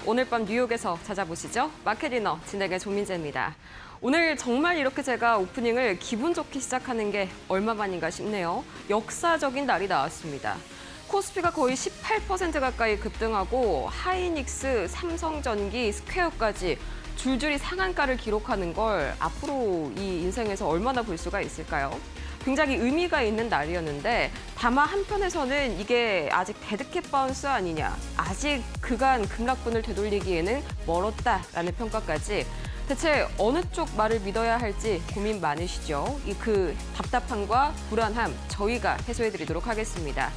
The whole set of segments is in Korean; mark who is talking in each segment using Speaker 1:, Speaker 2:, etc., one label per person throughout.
Speaker 1: 오늘 밤 뉴욕에서 찾아보시죠. 마켓디너 진행의 조민재입니다. 오늘 정말 이렇게 제가 오프닝을 기분 좋게 시작하는 게 얼마만인가 싶네요. 역사적인 날이 나왔습니다. 코스피가 거의 18% 가까이 급등하고 하이닉스, 삼성전기, 스퀘어까지 줄줄이 상한가를 기록하는 걸 앞으로 이 인생에서 얼마나 볼 수가 있을까요? 굉장히 의미가 있는 날이었는데 다만 한편에서는 이게 아직 데드캣 바운스 아니냐, 아직 그간 급락분을 되돌리기에는 멀었다라는 평가까지 대체 어느 쪽 말을 믿어야 할지 고민 많으시죠? 그 답답함과 불안함 저희가 해소해드리도록 하겠습니다.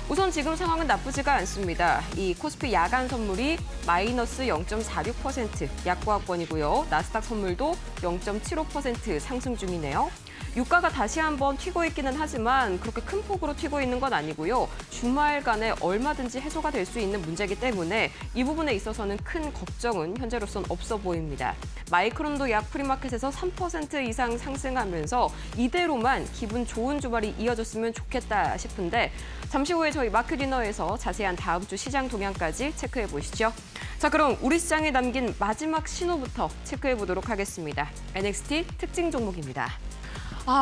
Speaker 1: 우선 지금 상황은 나쁘지가 않습니다. 이 코스피 야간 선물이 마이너스 0.46% 약보합권이고요. 나스닥 선물도 0.75% 상승 중이네요. 유가가 다시 한번 튀고 있기는 하지만 그렇게 큰 폭으로 튀고 있는 건 아니고요. 주말간에 얼마든지 해소가 될 수 있는 문제이기 때문에 이 부분에 있어서는 큰 걱정은 현재로선 없어 보입니다. 마이크론도 약 프리마켓에서 3% 이상 상승하면서 이대로만 기분 좋은 주말이 이어졌으면 좋겠다 싶은데 잠시 후에 저희 마켓디너에서 자세한 다음 주 시장 동향까지 체크해 보시죠. 자, 그럼 우리 시장에 남긴 마지막 신호부터 체크해 보도록 하겠습니다. NXT 특징 종목입니다.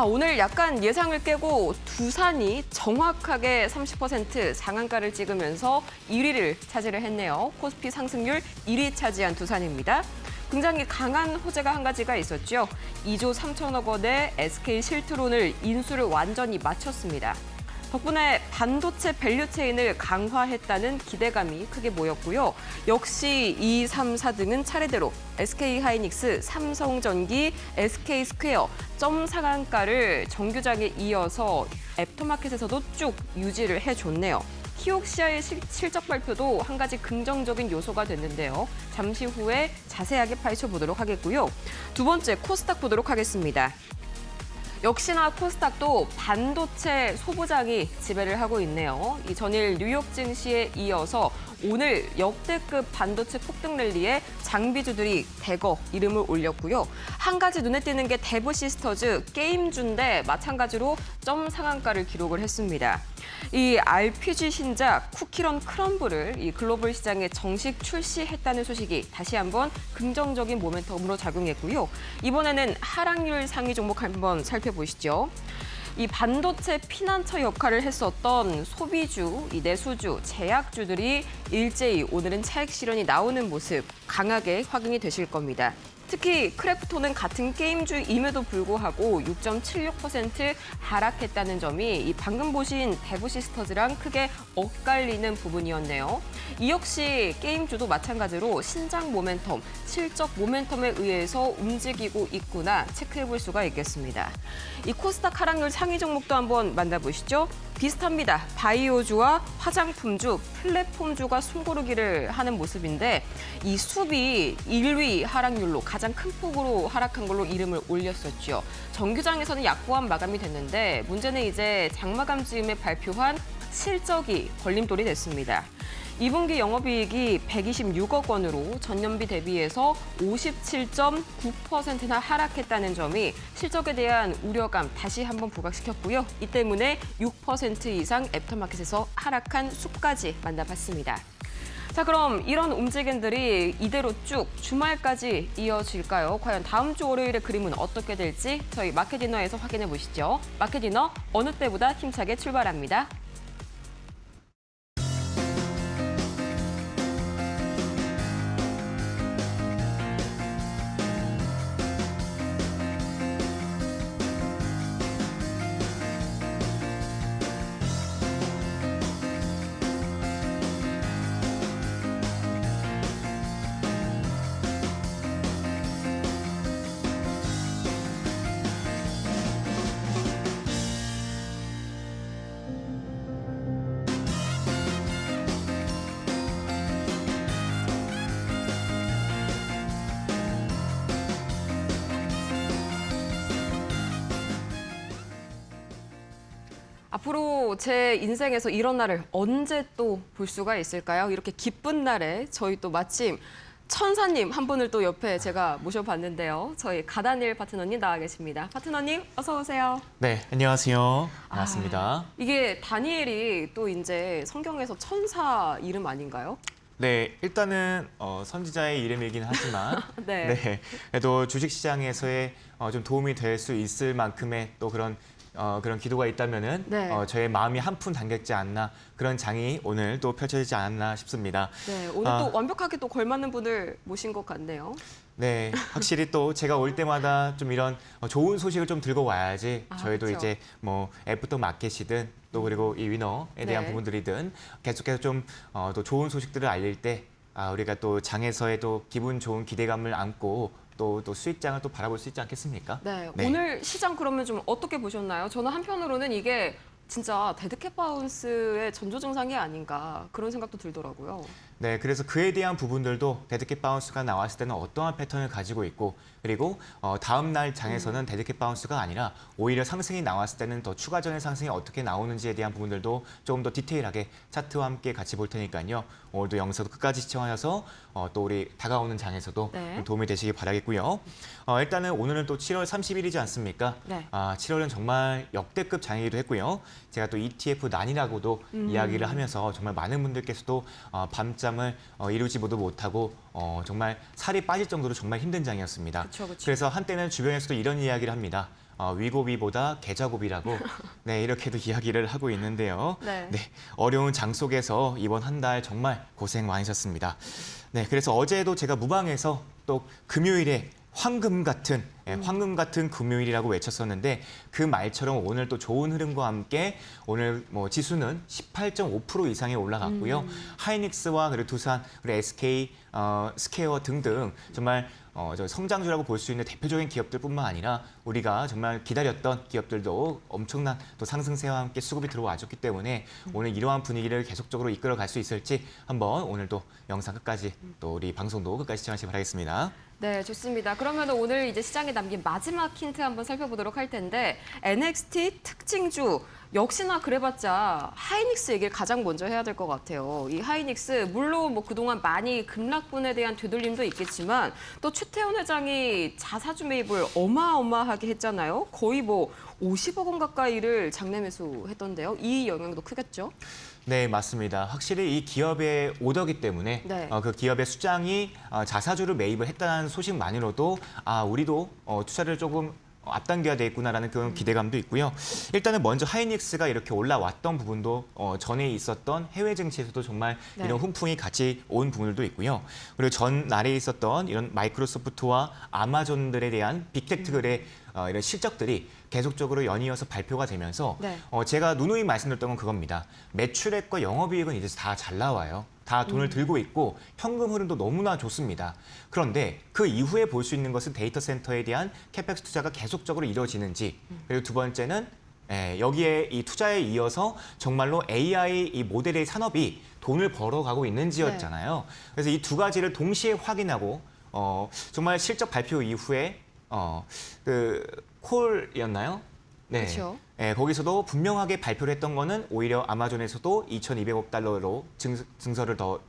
Speaker 1: 오늘 약간 예상을 깨고 두산이 정확하게 30% 상한가를 찍으면서 1위를 차지를 했네요. 코스피 상승률 1위 차지한 두산입니다. 굉장히 강한 호재가 한 가지가 있었죠. 2조 3천억 원의 SK 실트론을 인수를 완전히 마쳤습니다. 덕분에 반도체 밸류체인을 강화했다는 기대감이 크게 모였고요. 역시 2, 3, 4등은 차례대로 SK하이닉스, 삼성전기, SK스퀘어 점 상한가를 정규장에 이어서 애프터마켓에서도 쭉 유지를 해줬네요. 키옥시아의 실적 발표도 한 가지 긍정적인 요소가 됐는데요. 잠시 후에 자세하게 파헤쳐보도록 하겠고요. 두 번째, 코스닥 보도록 하겠습니다. 역시나 코스닥도 반도체 소부장이 지배를 하고 있네요. 이 전일 뉴욕 증시에 이어서 오늘 역대급 반도체 폭등 랠리에 장비주들이 대거 이름을 올렸고요. 한 가지 눈에 띄는 게 데브시스터즈 게임주인데 마찬가지로 점 상한가를 기록을 했습니다. 이 RPG 신작 쿠키런 크럼블을 이 글로벌 시장에 정식 출시했다는 소식이 다시 한번 긍정적인 모멘텀으로 작용했고요. 이번에는 하락률 상위 종목 한번 살펴보시죠. 이 반도체 피난처 역할을 했었던 소비주, 이 내수주, 제약주들이 일제히 오늘은 차익 실현이 나오는 모습 강하게 확인이 되실 겁니다. 특히 크래프톤은 같은 게임주임에도 불구하고 6.76% 하락했다는 점이 이 방금 보신 데브시스터즈랑 크게 엇갈리는 부분이었네요. 이 역시 게임주도 마찬가지로 신작 모멘텀, 실적 모멘텀에 의해서 움직이고 있구나 체크해 볼 수가 있겠습니다. 이 코스닥 하락률 상위 종목도 한번 만나보시죠. 비슷합니다. 바이오주와 화장품주, 플랫폼주가 숨고르기를 하는 모습인데 이 숲이 1위 하락률로 가장 큰 폭으로 하락한 걸로 이름을 올렸었죠. 정규장에서는 약보합 마감이 됐는데 문제는 이제 장마감 즈음에 발표한 실적이 걸림돌이 됐습니다. 2분기 영업이익이 126억 원으로 전년비 대비해서 57.9%나 하락했다는 점이 실적에 대한 우려감 다시 한번 부각시켰고요. 이 때문에 6% 이상 애프터마켓에서 하락한 수까지 만나봤습니다. 자, 그럼 이런 움직임들이 이대로 쭉 주말까지 이어질까요? 과연 다음 주 월요일의 그림은 어떻게 될지 저희 마켓디너에서 확인해 보시죠. 마켓디너 어느 때보다 힘차게 출발합니다. 앞으로 제 인생에서 이런 날을 언제 또 볼 수가 있을까요? 이렇게 기쁜 날에 저희 또 마침 천사님 한 분을 또 옆에 제가 모셔봤는데요. 저희 가다니엘 파트너님 나와 계십니다. 파트너님 어서 오세요.
Speaker 2: 네, 안녕하세요. 반갑습니다.
Speaker 1: 이게 다니엘이 또 이제 성경에서 천사 이름 아닌가요?
Speaker 2: 네, 일단은 선지자의 이름이긴 하지만
Speaker 1: 네.
Speaker 2: 네, 그래도 주식시장에서의 좀 도움이 될 수 있을 만큼의 또 그런 기도가 있다면은
Speaker 1: 네.
Speaker 2: 저의 마음이 한 푼 담겼지 않나 그런 장이 오늘 또 펼쳐지지 않았나 싶습니다.
Speaker 1: 네, 오늘 또 완벽하게 또 걸맞는 분을 모신 것 같네요.
Speaker 2: 네, 확실히 또 제가 올 때마다 좀 이런 좋은 소식을 좀 들고 와야지 저희도
Speaker 1: 그렇죠.
Speaker 2: 이제 뭐 애프터 마켓이든 또 그리고 이 위너에 대한
Speaker 1: 네.
Speaker 2: 부분들이든 계속해서 좀 또 좋은 소식들을 알릴 때 우리가 또 장에서의 또 기분 좋은 기대감을 안고 또 수익장을 또 바라볼 수 있지 않겠습니까?
Speaker 1: 네,
Speaker 2: 네.
Speaker 1: 오늘 시장 그러면 좀 어떻게 보셨나요? 저는 한편으로는 이게 진짜 데드캣 바운스의 전조 증상이 아닌가 그런 생각도 들더라고요.
Speaker 2: 네, 그래서 그에 대한 부분들도 데드캣 바운스가 나왔을 때는 어떠한 패턴을 가지고 있고 그리고 다음 날 장에서는 데드캣 바운스가 아니라 오히려 상승이 나왔을 때는 더 추가적인 상승이 어떻게 나오는지에 대한 부분들도 조금 더 디테일하게 차트와 함께 같이 볼 테니까요. 오늘도 영상도 끝까지 시청하셔서 또 우리 다가오는 장에서도
Speaker 1: 네.
Speaker 2: 좀 도움이 되시기 바라겠고요. 일단은 오늘은 또 7월 30일이지 않습니까?
Speaker 1: 네.
Speaker 2: 7월은 정말 역대급 장이기도 했고요. 제가 또 ETF 난이라고도 이야기를 하면서 정말 많은 분들께서도 밤잠을 이루지 못하고 정말 살이 빠질 정도로 정말 힘든 장이었습니다.
Speaker 1: 그쵸, 그쵸.
Speaker 2: 그래서 한때는 주변에서도 이런 이야기를 합니다. 위고비보다 계좌고비라고 네, 이렇게도 이야기를 하고 있는데요.
Speaker 1: 네.
Speaker 2: 어려운 장 속에서 이번 한 달 정말 고생 많으셨습니다. 네, 그래서 어제도 제가 무방에서 또 금요일에 황금 같은 금요일이라고 외쳤었는데 그 말처럼 오늘 또 좋은 흐름과 함께 오늘 뭐 지수는 18.5% 이상에 올라갔고요. 하이닉스와 그리고 두산, 그리고 SK, 스퀘어 등등 정말 저 성장주라고 볼 수 있는 대표적인 기업들뿐만 아니라 우리가 정말 기다렸던 기업들도 엄청난 또 상승세와 함께 수급이 들어와줬기 때문에 오늘 이러한 분위기를 계속적으로 이끌어갈 수 있을지 한번 오늘도 영상 끝까지 또 우리 방송도 끝까지 시청하시기 바라겠습니다.
Speaker 1: 네, 좋습니다. 그러면 오늘 이제 시장에 남긴 마지막 힌트 한번 살펴보도록 할 텐데 NXT 특징주 역시나 그래봤자 하이닉스 얘기를 가장 먼저 해야 될 것 같아요. 이 하이닉스 물론 뭐 그동안 많이 급락분에 대한 되돌림도 있겠지만 또 최태원 회장이 자사주 매입을 어마어마하게 했잖아요. 거의 뭐 50억 원 가까이를 장내 매수했던데요. 이 영향도 크겠죠?
Speaker 2: 네, 맞습니다. 확실히 이 기업의 오더기 때문에
Speaker 1: 네.
Speaker 2: 그 기업의 수장이 자사주를 매입을 했다는 소식만으로도 우리도 투자를 조금 앞당겨야 되겠구나라는 그런 기대감도 있고요. 일단은 먼저 하이닉스가 이렇게 올라왔던 부분도 전에 있었던 해외 증시에서도 정말
Speaker 1: 네.
Speaker 2: 이런 훈풍이 같이 온 부분들도 있고요. 그리고 전날에 있었던 이런 마이크로소프트와 아마존들에 대한 빅테크들의 이런 실적들이 계속적으로 연이어서 발표가 되면서
Speaker 1: 네.
Speaker 2: 제가 누누이 말씀드렸던 건 그겁니다. 매출액과 영업이익은 이제 다 잘 나와요. 다 돈을 들고 있고 현금 흐름도 너무나 좋습니다. 그런데 그 이후에 볼 수 있는 것은 데이터 센터에 대한 캐펙스 투자가 계속적으로 이루어지는지 그리고 두 번째는 여기에 이 투자에 이어서 정말로 AI 이 모델의 산업이 돈을 벌어가고 있는지였잖아요. 그래서 이 두 가지를 동시에 확인하고 정말 실적 발표 이후에 그 콜이었나요? 네.
Speaker 1: 그렇죠.
Speaker 2: 거기서도 분명하게 발표를 했던 거는 오히려 아마존에서도 2,200억 달러로 증서를 더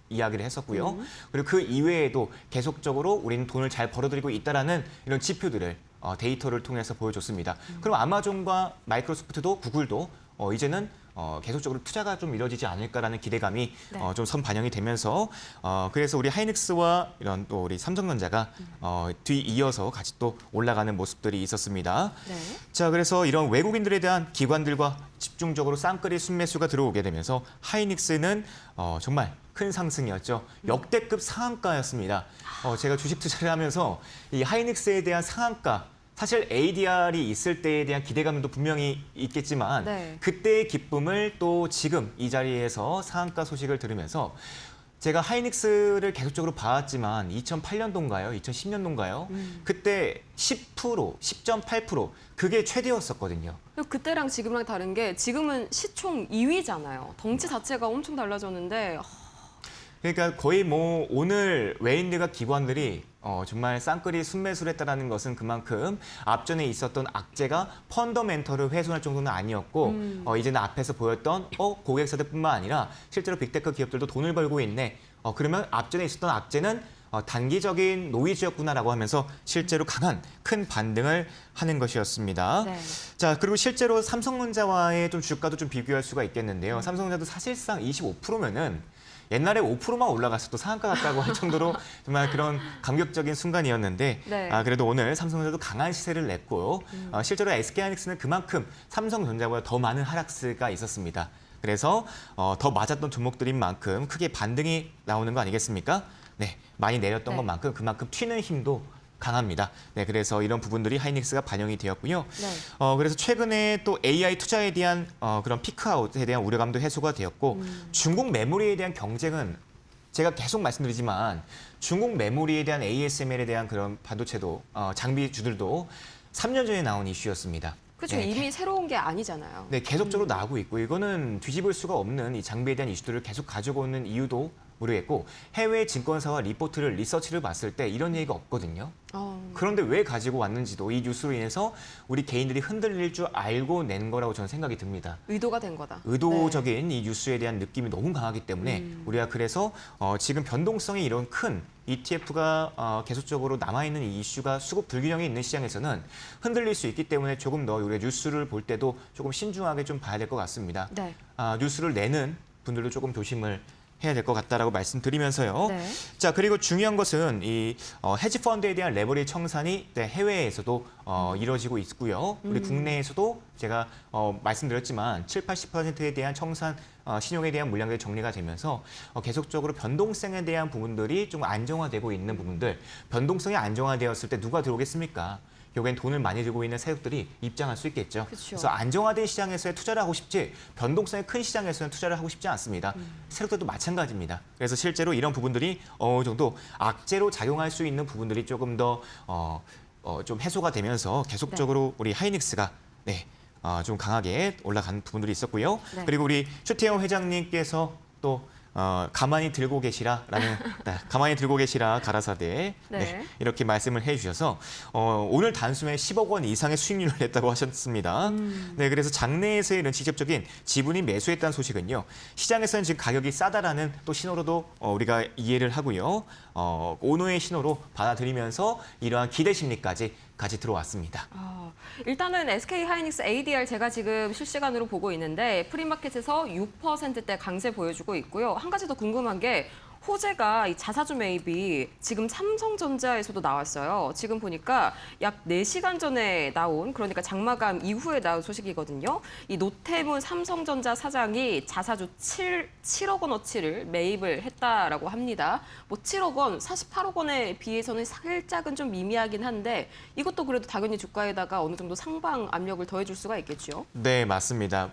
Speaker 2: 이야기를 했었고요. 그리고 그 이외에도 계속적으로 우리는 돈을 잘 벌어들이고 있다라는 이런 지표들을 데이터를 통해서 보여줬습니다. 그럼 아마존과 마이크로소프트도 구글도 이제는 계속적으로 투자가 좀 이루어지지 않을까라는 기대감이
Speaker 1: 네.
Speaker 2: 좀 선반영이 되면서 그래서 우리 하이닉스와 이런 또 우리 삼성전자가 뒤이어서 같이 또 올라가는 모습들이 있었습니다.
Speaker 1: 네.
Speaker 2: 자, 그래서 이런 외국인들에 대한 기관들과 집중적으로 쌍끌이 순매수가 들어오게 되면서 하이닉스는 정말 큰 상승이었죠. 역대급 상한가였습니다. 제가 주식 투자를 하면서 이 하이닉스에 대한 상한가 사실 ADR이 있을 때에 대한 기대감도 분명히 있겠지만
Speaker 1: 네.
Speaker 2: 그때의 기쁨을 또 지금 이 자리에서 상한가 소식을 들으면서 제가 하이닉스를 계속적으로 봐왔지만 2008년도인가요? 2010년도인가요? 그때 10%, 10.8% 그게 최대였었거든요.
Speaker 1: 그때랑 지금랑 다른 게 지금은 시총 2위잖아요. 덩치 자체가 엄청 달라졌는데
Speaker 2: 그러니까 거의 뭐 오늘 외인들과 기관들이 정말 쌍끌이 순매수를 했다는 것은 그만큼 앞전에 있었던 악재가 펀더멘털을 훼손할 정도는 아니었고 이제는 앞에서 보였던 고객사들뿐만 아니라 실제로 빅테크 기업들도 돈을 벌고 있네. 그러면 앞전에 있었던 악재는 단기적인 노이즈였구나라고 하면서 실제로 강한 큰 반등을 하는 것이었습니다.
Speaker 1: 네.
Speaker 2: 자, 그리고 실제로 삼성전자와의 좀 주가도 좀 비교할 수가 있겠는데요. 삼성전자도 사실상 25%면은 옛날에 5%만 올라갔어도 상한가 같다고 할 정도로 정말 그런 감격적인 순간이었는데
Speaker 1: 네.
Speaker 2: 그래도 오늘 삼성전자도 강한 시세를 냈고 실제로 SK하이닉스는 그만큼 삼성전자보다 더 많은 하락세가 있었습니다. 그래서 더 맞았던 종목들인 만큼 크게 반등이 나오는 거 아니겠습니까? 네, 많이 내렸던
Speaker 1: 네.
Speaker 2: 것만큼 그만큼 튀는 힘도 강합니다. 네, 그래서 이런 부분들이 하이닉스가 반영이 되었고요.
Speaker 1: 네.
Speaker 2: 그래서 최근에 또 AI 투자에 대한 그런 피크아웃에 대한 우려감도 해소가 되었고 중국 메모리에 대한 경쟁은 제가 계속 말씀드리지만 중국 메모리에 대한 ASML에 대한 그런 반도체도 장비주들도 3년 전에 나온 이슈였습니다.
Speaker 1: 그렇죠.
Speaker 2: 네,
Speaker 1: 이미 새로운 게 아니잖아요.
Speaker 2: 네, 계속적으로 나오고 있고 이거는 뒤집을 수가 없는 이 장비에 대한 이슈들을 계속 가지고 오는 이유도 모르겠고 해외 증권사와 리서치를 봤을 때 이런 얘기가 없거든요. 그런데 왜 가지고 왔는지도 이 뉴스로 인해서 우리 개인들이 흔들릴 줄 알고 낸 거라고 저는 생각이 듭니다.
Speaker 1: 의도가 된 거다.
Speaker 2: 의도적인 이 뉴스에 대한 느낌이 너무 강하기 때문에 우리가 그래서 지금 변동성이 이런 큰 ETF가 계속적으로 남아있는 이 이슈가 수급 불균형이 있는 시장에서는 흔들릴 수 있기 때문에 조금 더 우리가 뉴스를 볼 때도 조금 신중하게 좀 봐야 될 것 같습니다.
Speaker 1: 네.
Speaker 2: 뉴스를 내는 분들도 조금 조심을 해야 될 것 같다라고 말씀드리면서요.
Speaker 1: 네.
Speaker 2: 자, 그리고 중요한 것은 이 헤지 펀드에 대한 레버리지 청산이 해외에서도 이루어지고 있고요. 우리 국내에서도 제가 말씀드렸지만 70~80%에 대한 청산 신용에 대한 물량들이 정리가 되면서 계속적으로 변동성에 대한 부분들이 좀 안정화되고 있는 부분들, 변동성이 안정화되었을 때 누가 들어오겠습니까? 결국엔 돈을 많이 들고 있는 세력들이 입장할 수 있겠죠.
Speaker 1: 그쵸.
Speaker 2: 그래서 안정화된 시장에서의 투자를 하고 싶지 변동성이 큰 시장에서는 투자를 하고 싶지 않습니다. 세력들도 마찬가지입니다. 그래서 실제로 이런 부분들이 어느 정도 악재로 작용할 수 있는 부분들이 조금 더 좀 해소가 되면서 계속적으로 우리 하이닉스가 좀 강하게 올라간 부분들이 있었고요.
Speaker 1: 네.
Speaker 2: 그리고 우리 최태영 회장님께서 또 가만히 들고 계시라라는 가만히 들고 계시라 가라사대
Speaker 1: 네.
Speaker 2: 이렇게 말씀을 해주셔서 오늘 단숨에 10억 원 이상의 수익률을 냈다고 하셨습니다. 네, 그래서 장내에서의 이런 직접적인 지분이 매수했다는 소식은요. 시장에서는 지금 가격이 싸다라는 또 신호로도 우리가 이해를 하고요. 오너의 신호로 받아들이면서 이러한 기대 심리까지 같이 들어왔습니다.
Speaker 1: 일단은 SK 하이닉스 ADR 제가 지금 실시간으로 보고 있는데 프리마켓에서 6%대 강세 보여주고 있고요. 한 가지 더 궁금한 게 호재가 이 자사주 매입이 지금 삼성전자에서도 나왔어요. 지금 보니까 약 4시간 전에 나온, 그러니까 장마감 이후에 나온 소식이거든요. 이 노태문 삼성전자 사장이 자사주 7억 원어치를 매입을 했다라고 합니다. 뭐 7억 원, 48억 원에 비해서는 살짝은 좀 미미하긴 한데 이것도 그래도 당연히 주가에다가 어느 정도 상방 압력을 더해줄 수가 있겠죠.
Speaker 2: 네, 맞습니다.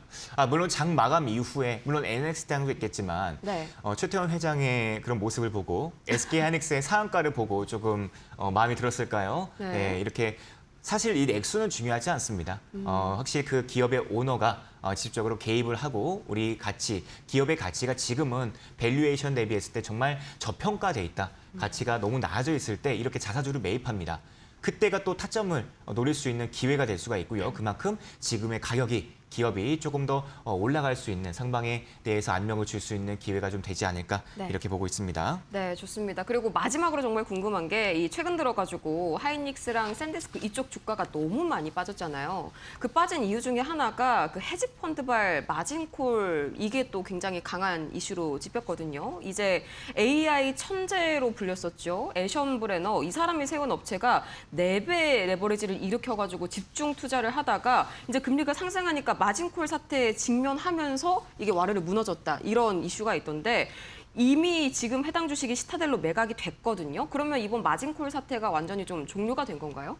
Speaker 2: 물론 장 마감 이후에 물론 NX당도 있겠지만
Speaker 1: 네.
Speaker 2: 최태원 회장의 그런 모습을 보고 SK하이닉스의 상한가를 보고 조금 마음이 들었을까요?
Speaker 1: 네.
Speaker 2: 네, 이렇게 사실 이 액수는 중요하지 않습니다. 확실히 그 기업의 오너가 직접적으로 개입을 하고 우리 가치, 기업의 가치가 지금은 밸류에이션 대비했을 때 정말 저평가돼 있다. 가치가 너무 낮아져 있을 때 이렇게 자사주를 매입합니다. 그때가 또 타점을 노릴 수 있는 기회가 될 수가 있고요. 그만큼 지금의 가격이 기업이 조금 더 올라갈 수 있는 상방에 대해서 안명을 줄 수 있는 기회가 좀 되지 않을까
Speaker 1: 네.
Speaker 2: 이렇게 보고 있습니다.
Speaker 1: 네, 좋습니다. 그리고 마지막으로 정말 궁금한 게 이 최근 들어가지고 하이닉스랑 샌디스크 이쪽 주가가 너무 많이 빠졌잖아요. 그 빠진 이유 중에 하나가 그 헤지 펀드발 마진콜 이게 또 굉장히 강한 이슈로 짚혔거든요. 이제 AI 천재로 불렸었죠. 애션 브레너 이 사람이 세운 업체가 4배 레버리지를 일으켜가지고 집중 투자를 하다가 이제 금리가 상승하니까 마진콜 사태에 직면하면서 이게 와르르 무너졌다 이런 이슈가 있던데 이미 지금 해당 주식이 시타델로 매각이 됐거든요. 그러면 이번 마진콜 사태가 완전히 좀 종료가 된 건가요?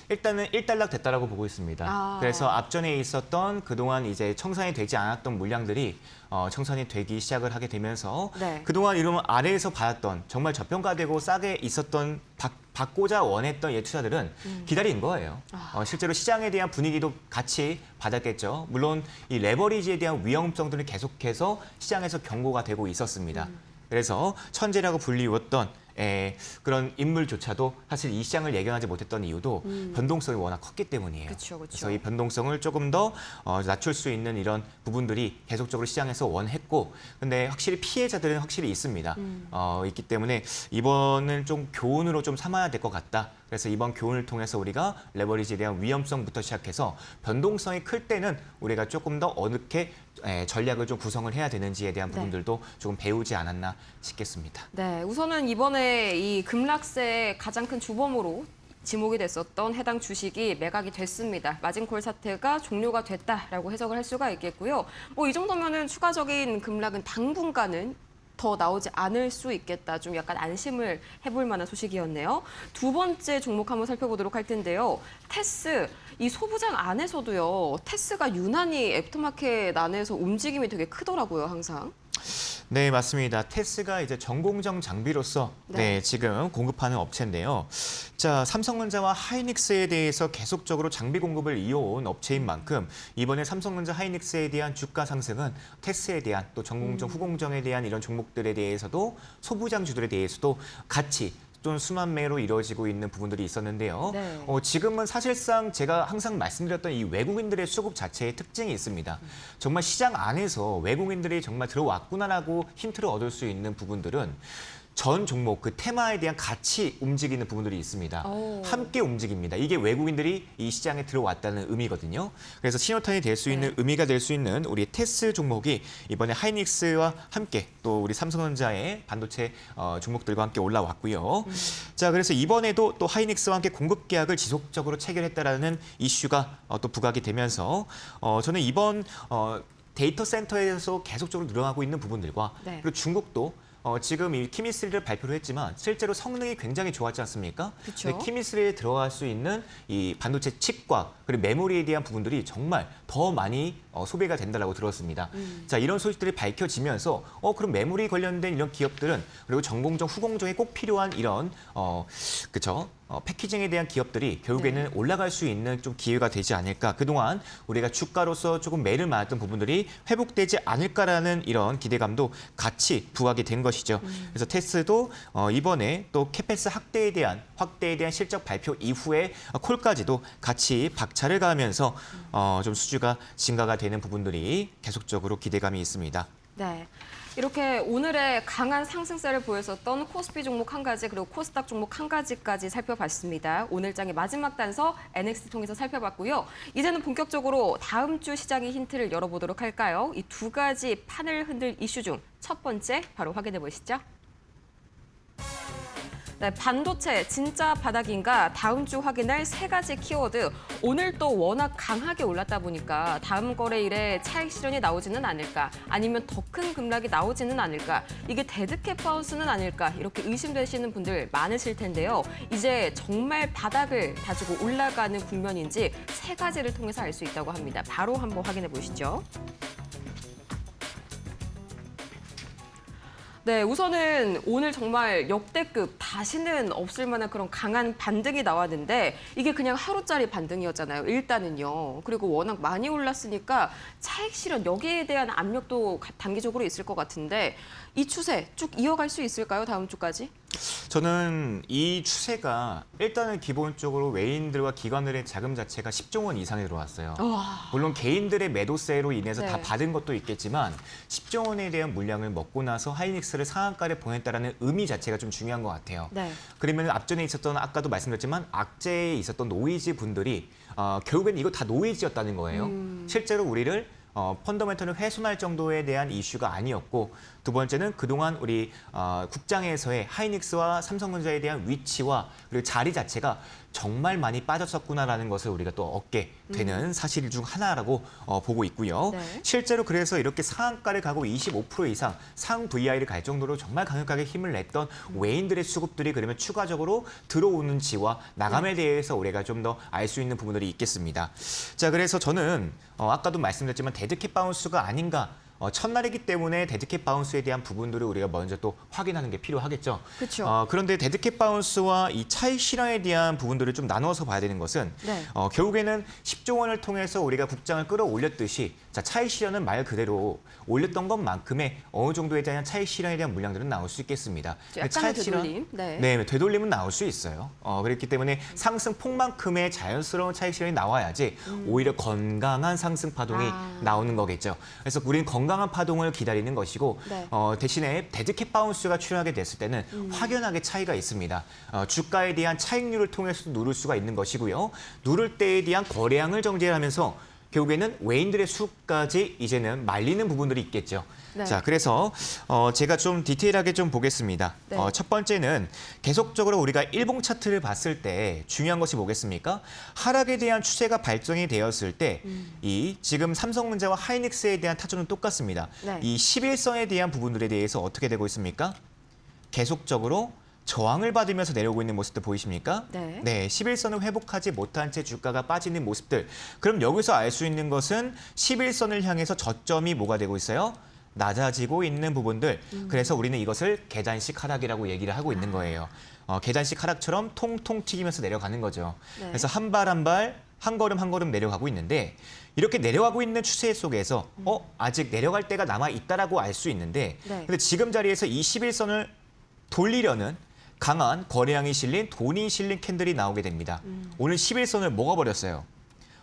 Speaker 2: 일단은 일단락 됐다라고 보고 있습니다. 그래서 앞전에 있었던 그동안 이제 청산이 되지 않았던 물량들이 청산이 되기 시작을 하게 되면서
Speaker 1: 네.
Speaker 2: 그동안 이러면 아래에서 받았던 정말 저평가되고 싸게 있었던 받고자 원했던 예투자들은 기다린 거예요. 실제로 시장에 대한 분위기도 같이 받았겠죠. 물론 이 레버리지에 대한 위험성들은 계속해서 시장에서 경고가 되고 있었습니다. 그래서 천재라고 불리웠던 그런 인물조차도 사실 이 시장을 예견하지 못했던 이유도 변동성이 워낙 컸기 때문이에요.
Speaker 1: 그쵸.
Speaker 2: 그래서 이 변동성을 조금 더 낮출 수 있는 이런 부분들이 계속적으로 시장에서 원했고, 근데 확실히 피해자들은 확실히 있습니다. 있기 때문에 이번은 좀 교훈으로 좀 삼아야 될 것 같다. 그래서 이번 교훈을 통해서 우리가 레버리지에 대한 위험성부터 시작해서 변동성이 클 때는 우리가 조금 더 어떻게 전략을 좀 구성을 해야 되는지에 대한 부분들도 조금 배우지 않았나 싶겠습니다.
Speaker 1: 네, 우선은 이번에 이 급락세의 가장 큰 주범으로 지목이 됐었던 해당 주식이 매각이 됐습니다. 마진콜 사태가 종료가 됐다라고 해석을 할 수가 있겠고요. 뭐 이 정도면은 추가적인 급락은 당분간은 더 나오지 않을 수 있겠다. 좀 약간 안심을 해볼 만한 소식이었네요. 두 번째 종목 한번 살펴보도록 할 텐데요. 테스, 이 소부장 안에서도요. 테스가 유난히 애프터마켓 안에서 움직임이 되게 크더라고요, 항상.
Speaker 2: 네, 맞습니다. 테스가 이제 전공정 장비로서 지금 공급하는 업체인데요. 자, 삼성전자와 하이닉스에 대해서 계속적으로 장비 공급을 이어온 업체인 만큼 이번에 삼성전자 하이닉스에 대한 주가 상승은 테스에 대한 또 전공정, 후공정에 대한 이런 종목들에 대해서도 소부장주들에 대해서도 같이 좀 수만매로 이루어지고 있는 부분들이 있었는데요.
Speaker 1: 네.
Speaker 2: 지금은 사실상 제가 항상 말씀드렸던 이 외국인들의 수급 자체의 특징이 있습니다. 정말 시장 안에서 외국인들이 정말 들어왔구나라고 힌트를 얻을 수 있는 부분들은 전 종목 그 테마에 대한 같이 움직이는 부분들이 있습니다. 함께 움직입니다. 이게 외국인들이 이 시장에 들어왔다는 의미거든요. 그래서 신호탄이 될 수 있는 의미가 될 수 있는 우리 테스 종목이 이번에 하이닉스와 함께 또 우리 삼성전자의 반도체 종목들과 함께 올라왔고요. 자, 그래서 이번에도 또 하이닉스와 함께 공급 계약을 지속적으로 체결했다라는 이슈가 또 부각이 되면서 저는 이번 데이터 센터에서 계속적으로 늘어나고 있는 부분들과 그리고 중국도 지금 이 키미3를 발표를 했지만 실제로 성능이 굉장히 좋았지 않습니까?
Speaker 1: 그렇죠.
Speaker 2: 키미3에 들어갈 수 있는 이 반도체 칩과 그리고 메모리에 대한 부분들이 정말 더 많이 소비가 된다라고 들었습니다. 자, 이런 소식들이 밝혀지면서 그럼 메모리 관련된 이런 기업들은 그리고 전공정, 후공정에 꼭 필요한 이런 그쵸? 패키징에 대한 기업들이 결국에는 올라갈 수 있는 좀 기회가 되지 않을까. 그동안 우리가 주가로서 조금 매를 맞았던 부분들이 회복되지 않을까라는 이런 기대감도 같이 부각이 된 것이죠. 그래서 테스도 이번에 또 캐페스 확대에 대한 실적 발표 이후에 콜까지도 같이 박차를 가하면서 좀 수주가 증가가 되는 부분들이 계속적으로 기대감이 있습니다.
Speaker 1: 네. 이렇게 오늘의 강한 상승세를 보였었던 코스피 종목 한 가지 그리고 코스닥 종목 한 가지까지 살펴봤습니다. 오늘 장의 마지막 단서 NXT 통해서 살펴봤고요. 이제는 본격적으로 다음 주 시장의 힌트를 열어보도록 할까요? 이 두 가지 판을 흔들 이슈 중 첫 번째 바로 확인해 보시죠. 네, 반도체 진짜 바닥인가 다음 주 확인할 세 가지 키워드. 오늘 또 워낙 강하게 올랐다 보니까 다음 거래일에 차익 실현이 나오지는 않을까 아니면 더 큰 급락이 나오지는 않을까 이게 데드캣 바운스는 아닐까 이렇게 의심되시는 분들 많으실 텐데요. 이제 정말 바닥을 다지고 올라가는 국면인지 세 가지를 통해서 알 수 있다고 합니다. 바로 한번 확인해 보시죠. 네, 우선은 오늘 정말 역대급 다시는 없을 만한 그런 강한 반등이 나왔는데 이게 그냥 하루짜리 반등이었잖아요. 일단은요. 그리고 워낙 많이 올랐으니까 차익 실현 여기에 대한 압력도 단기적으로 있을 것 같은데 이 추세 쭉 이어갈 수 있을까요? 다음 주까지?
Speaker 2: 저는 이 추세가 일단은 기본적으로 외인들과 기관들의 자금 자체가 10조 원 이상이 들어왔어요. 물론 개인들의 매도세로 인해서 다 받은 것도 있겠지만 10조 원에 대한 물량을 먹고 나서 하이닉스를 상한가를 보냈다라는 의미 자체가 좀 중요한 것 같아요.
Speaker 1: 네.
Speaker 2: 그러면 앞전에 있었던 아까도 말씀드렸지만 악재에 있었던 노이즈 분들이 결국엔 이거 다 노이즈였다는 거예요. 실제로 우리를 펀더멘털을 훼손할 정도에 대한 이슈가 아니었고 두 번째는 그동안 우리 국장에서의 하이닉스와 삼성전자에 대한 위치와 그리고 자리 자체가 정말 많이 빠졌었구나라는 것을 우리가 또 얻게 되는 사실 중 하나라고 보고 있고요.
Speaker 1: 네.
Speaker 2: 실제로 그래서 이렇게 상한가를 가고 25% 이상 상 VI를 갈 정도로 정말 강력하게 힘을 냈던 외인들의 수급들이 그러면 추가적으로 들어오는지와 나감에 대해서 우리가 좀 더 알 수 있는 부분들이 있겠습니다. 자, 그래서 저는 아까도 말씀드렸지만 데드캣 바운스가 아닌가 첫날이기 때문에 데드캣 바운스에 대한 부분들을 우리가 먼저 또 확인하는 게 필요하겠죠.
Speaker 1: 그렇죠.
Speaker 2: 그런데 데드캣 바운스와 이 차익 실현에 대한 부분들을 좀 나누어서 봐야 되는 것은 결국에는 10조 원을 통해서 우리가 국장을 끌어올렸듯이 자, 차익 실현은 말 그대로 올렸던 것만큼의 어느 정도에 대한 차익 실현에 대한 물량들은 나올 수 있겠습니다.
Speaker 1: 약간의 되돌림.
Speaker 2: 네, 되돌림은 나올 수 있어요. 그렇기 때문에 상승폭만큼의 자연스러운 차익 실현이 나와야지 오히려 건강한 상승 파동이 나오는 거겠죠. 그래서 우리는 건강한 파동을 기다리는 것이고 대신에 데드캣 바운스가 출현하게 됐을 때는 확연하게 차이가 있습니다. 주가에 대한 차익률을 통해서 누를 수가 있는 것이고요. 누를 때에 대한 거래량을 정제하면서 결국에는 외인들의 수까지 이제는 말리는 부분들이 있겠죠.
Speaker 1: 네.
Speaker 2: 자, 그래서 제가 좀 디테일하게 좀 보겠습니다.
Speaker 1: 네.
Speaker 2: 첫 번째는 계속적으로 우리가 일봉 차트를 봤을 때 중요한 것이 뭐겠습니까? 하락에 대한 추세가 발정이 되었을 때 이 지금 삼성전자와 하이닉스에 대한 타점은 똑같습니다.
Speaker 1: 네.
Speaker 2: 이 11선에 대한 부분들에 대해서 어떻게 되고 있습니까? 계속적으로 저항을 받으면서 내려오고 있는 모습들 보이십니까?
Speaker 1: 네.
Speaker 2: 11선을 회복하지 못한 채 주가가 빠지는 모습들. 그럼 여기서 알 수 있는 것은 11선을 향해서 저점이 뭐가 되고 있어요? 낮아지고 있는 부분들. 그래서 우리는 이것을 계단식 하락이라고 얘기를 하고 있는 거예요. 계단식 하락처럼 통통 튀기면서 내려가는 거죠.
Speaker 1: 네.
Speaker 2: 그래서 한 발 한 발, 한 걸음 한 걸음 내려가고 있는데 이렇게 내려가고 있는 추세 속에서 아직 내려갈 때가 남아 있다라고 알 수 있는데
Speaker 1: 네.
Speaker 2: 근데 지금 자리에서 이 11선을 돌리려는 강한 거래량이 실린 돈이 실린 캔들이 나오게 됩니다. 오늘 11선을 먹어버렸어요.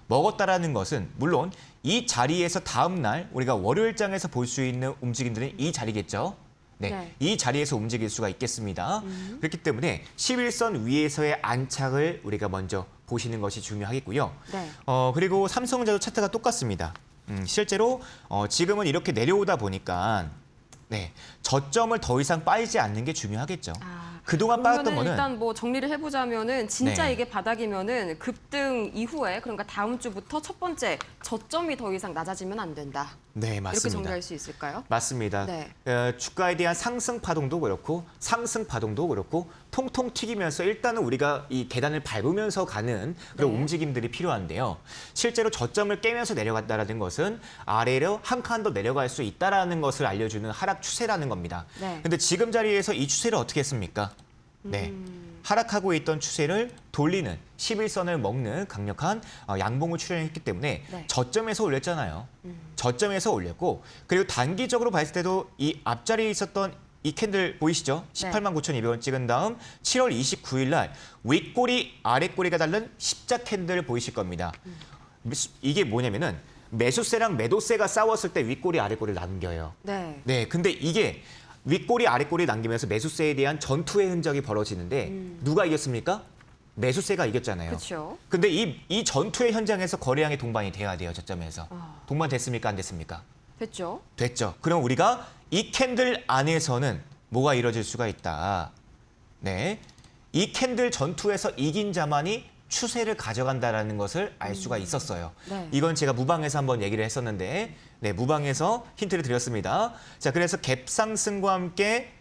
Speaker 2: 먹었다라는 것은 물론 이 자리에서 다음 날 우리가 월요일장에서 볼 수 있는 움직임들은 이 자리겠죠.
Speaker 1: 네.
Speaker 2: 이 자리에서 움직일 수가 있겠습니다. 그렇기 때문에 11선 위에서의 안착을 우리가 먼저 보시는 것이 중요하겠고요.
Speaker 1: 네.
Speaker 2: 그리고 삼성전자도 차트가 똑같습니다. 실제로 지금은 이렇게 내려오다 보니까 저점을 더 이상 빠지지 않는 게 중요하겠죠. 그동안 빠졌던
Speaker 1: 그러면은
Speaker 2: 거는
Speaker 1: 일단 뭐 정리를 해보자면은 진짜
Speaker 2: 네.
Speaker 1: 이게 바닥이면은 급등 이후에 그러니까 다음 주부터 첫 번째 저점이 더 이상 낮아지면 안 된다.
Speaker 2: 네,
Speaker 1: 이렇게
Speaker 2: 맞습니다.
Speaker 1: 정리할 수 있을까요?
Speaker 2: 맞습니다.
Speaker 1: 네.
Speaker 2: 주가에 대한 상승 파동도 그렇고 상승 파동도 그렇고 통통 튀기면서 일단은 우리가 이 계단을 밟으면서 가는 그런
Speaker 1: 네.
Speaker 2: 움직임들이 필요한데요. 실제로 저점을 깨면서 내려갔다라는 것은 아래로 한 칸 더 내려갈 수 있다라는 것을 알려주는 하락 추세라는 겁니다.
Speaker 1: 네.
Speaker 2: 근데 지금 자리에서 이 추세를 어떻게 했습니까? 네. 하락하고 있던 추세를 돌리는 11선을 먹는 강력한 양봉을 출현했기 때문에
Speaker 1: 네.
Speaker 2: 저점에서 올렸잖아요. 저점에서 올렸고 그리고 단기적으로 봤을 때도 이 앞자리에 있었던 이 캔들 보이시죠? 18만 9,200원 찍은 다음 7월 29일 날 윗꼬리 아랫꼬리가 다른 십자 캔들 보이실 겁니다. 이게 뭐냐면은 매수세랑 매도세가 싸웠을 때 윗꼬리 아랫꼬리를 남겨요.
Speaker 1: 네.
Speaker 2: 네, 근데 이게 윗꼬리 아랫꼬리 남기면서 매수세에 대한 전투의 흔적이 벌어지는데 누가 이겼습니까? 매수세가 이겼잖아요.
Speaker 1: 그렇죠.
Speaker 2: 근데 이 전투의 현장에서 거래량이 동반이 돼야 돼요, 저점에서. 동반됐습니까? 안 됐습니까?
Speaker 1: 됐죠.
Speaker 2: 됐죠. 그럼 우리가 이 캔들 안에서는 뭐가 이루어질 수가 있다. 네, 이 캔들 전투에서 이긴 자만이 추세를 가져간다라는 것을 알 수가 있었어요.
Speaker 1: 네.
Speaker 2: 이건 제가 무방에서 한번 얘기를 했었는데 무방에서 힌트를 드렸습니다. 자, 그래서 갭 상승과 함께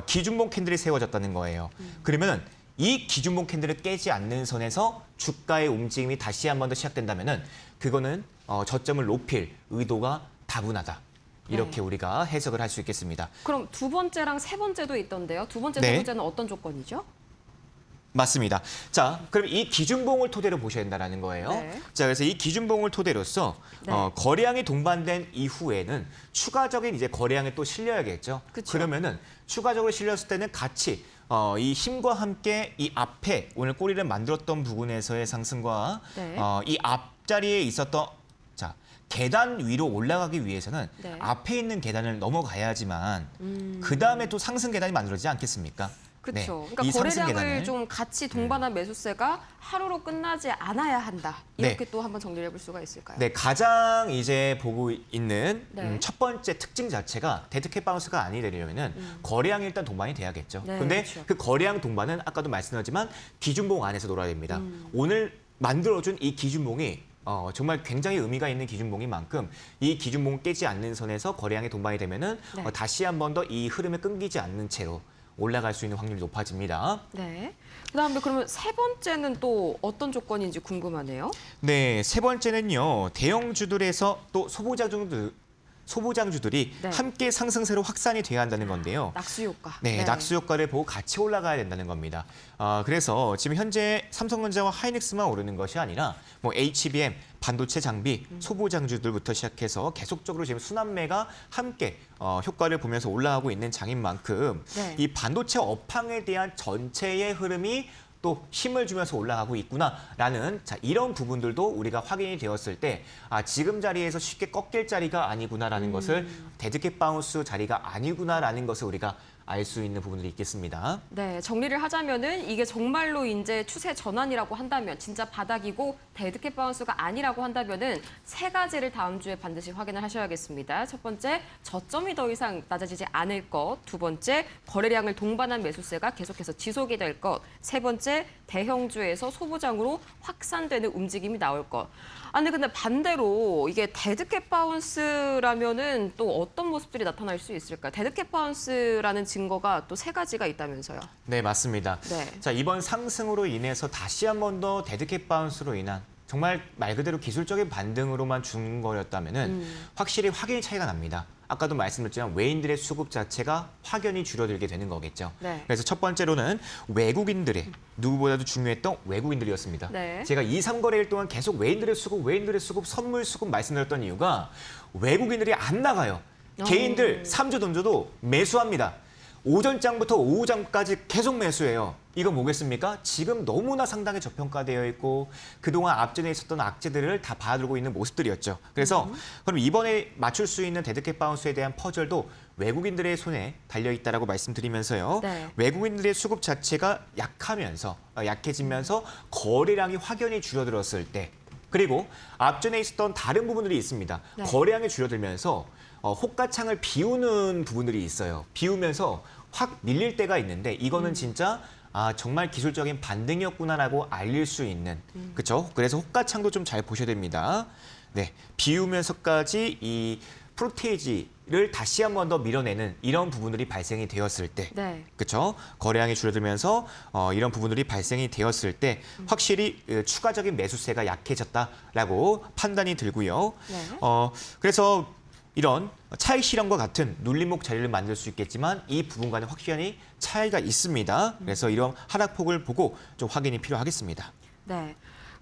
Speaker 2: 기준봉 캔들이 세워졌다는 거예요. 그러면 이 기준봉 캔들을 깨지 않는 선에서 주가의 움직임이 다시 한 번 더 시작된다면은 그거는 저점을 높일 의도가 다분하다. 이렇게
Speaker 1: 네.
Speaker 2: 우리가 해석을 할 수 있겠습니다.
Speaker 1: 그럼 두 번째랑 세 번째도 있던데요. 두 번째,
Speaker 2: 네.
Speaker 1: 세 번째는 어떤 조건이죠?
Speaker 2: 맞습니다. 자, 그럼 이 기준봉을 토대로 보셔야 된다는 거예요.
Speaker 1: 네.
Speaker 2: 자, 그래서 이 기준봉을 토대로서
Speaker 1: 네.
Speaker 2: 거래량이 동반된 이후에는 추가적인 이제 거래량이 또 실려야겠죠.
Speaker 1: 그쵸.
Speaker 2: 그러면은 추가적으로 실렸을 때는 같이 이 힘과 함께 이 앞에 오늘 꼬리를 만들었던 부분에서의 상승과
Speaker 1: 네.
Speaker 2: 이 앞자리에 있었던 자 계단 위로 올라가기 위해서는
Speaker 1: 네.
Speaker 2: 앞에 있는 계단을 넘어가야지만 그 다음에 또 상승 계단이 만들어지지 않겠습니까?
Speaker 1: 그렇죠.
Speaker 2: 이
Speaker 1: 그러니까
Speaker 2: 상승
Speaker 1: 거래량을
Speaker 2: 계단을.
Speaker 1: 좀 같이 동반한 매수세가 하루로 끝나지 않아야 한다. 이렇게 또 한번 정리를 해볼 수가 있을까요?
Speaker 2: 네, 가장 이제 보고 있는
Speaker 1: 네.
Speaker 2: 첫 번째 특징 자체가 데드캣 바운스가 아니되려면은 거래량이 일단 동반이 돼야겠죠.
Speaker 1: 네,
Speaker 2: 근데
Speaker 1: 그렇죠.
Speaker 2: 그 거래량 동반은 아까도 말씀드렸지만 기준봉 안에서 놀아야 됩니다. 오늘 만들어준 이 기준봉이 정말 굉장히 의미가 있는 기준봉인 만큼 이 기준봉 깨지 않는 선에서 거래량이 동반이 되면은
Speaker 1: 네.
Speaker 2: 다시 한 번 더 이 흐름에 끊기지 않는 채로 올라갈 수 있는 확률이 높아집니다.
Speaker 1: 네. 그다음에 그러면 세 번째는 또 어떤 조건인지 궁금하네요.
Speaker 2: 네, 세 번째는요. 대형주들에서 또 소부장주들이
Speaker 1: 네.
Speaker 2: 함께 상승세로 확산이 돼야 한다는 건데요.
Speaker 1: 낙수 효과.
Speaker 2: 네, 낙수 효과를 보고 같이 올라가야 된다는 겁니다. 그래서 지금 현재 삼성전자와 하이닉스만 오르는 것이 아니라 뭐 HBM, 반도체 장비, 소부장주들부터 시작해서 계속적으로 지금 순환매가 함께 효과를 보면서 올라가고 있는 장인 만큼
Speaker 1: 네.
Speaker 2: 이 반도체 업황에 대한 전체의 흐름이 또 힘을 주면서 올라가고 있구나라는 이런 부분들도 우리가 확인이 되었을 때 지금 자리에서 쉽게 꺾일 자리가 아니구나라는 것을 데드캣 바운스 자리가 아니구나라는 것을 우리가 알 수 있는 부분들이 있겠습니다.
Speaker 1: 네, 정리를 하자면은 이게 정말로 이제 추세 전환이라고 한다면 진짜 바닥이고 데드캣 바운스가 아니라고 한다면은 세 가지를 다음 주에 반드시 확인을 하셔야겠습니다. 첫 번째, 저점이 더 이상 낮아지지 않을 것. 두 번째, 거래량을 동반한 매수세가 계속해서 지속이 될 것. 세 번째, 대형주에서 소부장으로 확산되는 움직임이 나올 것. 아니 근데 반대로 이게 데드캣 바운스라면은 또 어떤 모습들이 나타날 수 있을까요? 데드캣 바운스라는 증거가 또 세 가지가 있다면서요.
Speaker 2: 네, 맞습니다.
Speaker 1: 네.
Speaker 2: 자, 이번 상승으로 인해서 다시 한 번 더 데드캣 바운스로 인한 정말 말 그대로 기술적인 반등으로만 중거렸다면은 확실히 확연히 차이가 납니다. 아까도 말씀드렸지만 외인들의 수급 자체가 확연히 줄어들게 되는 거겠죠.
Speaker 1: 네.
Speaker 2: 그래서 첫 번째로는 외국인들의 누구보다도 중요했던 외국인들이었습니다.
Speaker 1: 네.
Speaker 2: 제가 2, 3거래일 동안 계속 외인들의 수급, 선물 수급 말씀드렸던 이유가 외국인들이 안 나가요. 개인들 3주 던져도 매수합니다. 오전장부터 오후장까지 계속 매수해요. 이거 뭐겠습니까? 지금 너무나 상당히 저평가되어 있고 그동안 앞전에 있었던 악재들을 다 받아들고 있는 모습들이었죠. 그래서 그럼 이번에 맞출 수 있는 데드캣 바운스에 대한 퍼즐도 외국인들의 손에 달려있다라고 말씀드리면서요.
Speaker 1: 네.
Speaker 2: 외국인들의 수급 자체가 약해지면서 거래량이 확연히 줄어들었을 때 그리고 앞전에 있었던 다른 부분들이 있습니다.
Speaker 1: 네.
Speaker 2: 거래량이 줄어들면서 호가창을 비우는 부분들이 있어요. 비우면서 확 밀릴 때가 있는데 이거는 진짜 정말 기술적인 반등이었구나라고 알릴 수 있는 그렇죠? 그래서 호가창도 좀 잘 보셔야 됩니다. 네, 비우면서까지 이 프로테이지를 다시 한 번 더 밀어내는 이런 부분들이 발생이 되었을 때,
Speaker 1: 네.
Speaker 2: 그렇죠? 거래량이 줄어들면서 이런 부분들이 발생이 되었을 때 확실히 추가적인 매수세가 약해졌다라고 판단이 들고요.
Speaker 1: 네.
Speaker 2: 그래서 이런 차익 실현과 같은 눌림목 자리를 만들 수 있겠지만 이 부분과는 확연히 차이가 있습니다. 그래서 이런 하락폭을 보고 좀 확인이 필요하겠습니다.
Speaker 1: 네.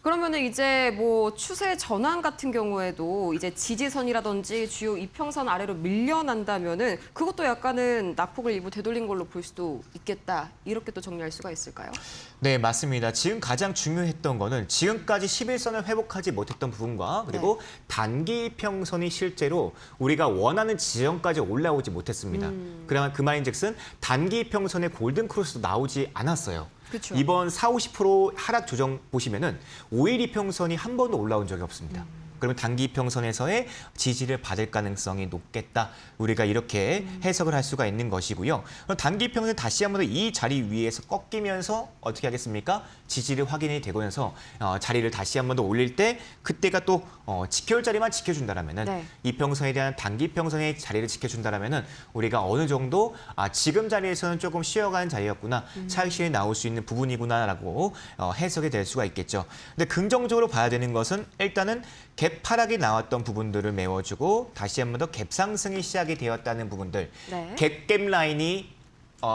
Speaker 1: 그러면은 이제 뭐 추세 전환 같은 경우에도 이제 지지선이라든지 주요 이평선 아래로 밀려난다면은 그것도 약간은 낙폭을 일부 되돌린 걸로 볼 수도 있겠다. 이렇게 또 정리할 수가 있을까요?
Speaker 2: 네, 맞습니다. 지금 가장 중요했던 거는 지금까지 11선을 회복하지 못했던 부분과 그리고 단기 이평선이 실제로 우리가 원하는 지점까지 올라오지 못했습니다. 그러면 그 말인즉슨 단기 이평선의 골든 크로스도 나오지 않았어요.
Speaker 1: 그렇죠.
Speaker 2: 이번 40~50% 하락 조정 보시면은 5일 이평선이 한 번도 올라온 적이 없습니다. 그러면 단기 이평선에서의 지지를 받을 가능성이 높겠다. 우리가 이렇게 해석을 할 수가 있는 것이고요. 그럼 단기 이평선 다시 한번 더 이 자리 위에서 꺾이면서 어떻게 하겠습니까? 지지를 확인이 되면서 자리를 다시 한번 더 올릴 때 그때가 또 지켜올 자리만 지켜준다라면은
Speaker 1: 네.
Speaker 2: 이평선에 대한 단기 이평선의 자리를 지켜준다라면은 우리가 어느 정도 지금 자리에서는 조금 쉬어가는 자리였구나, 차익 실현이 나올 수 있는 부분이구나라고 해석이 될 수가 있겠죠. 근데 긍정적으로 봐야 되는 것은 일단은 갭 하락이 나왔던 부분들을 메워주고 다시 한번 더 갭 상승이 시작이 되었다는 부분들,
Speaker 1: 네.
Speaker 2: 갭 라인이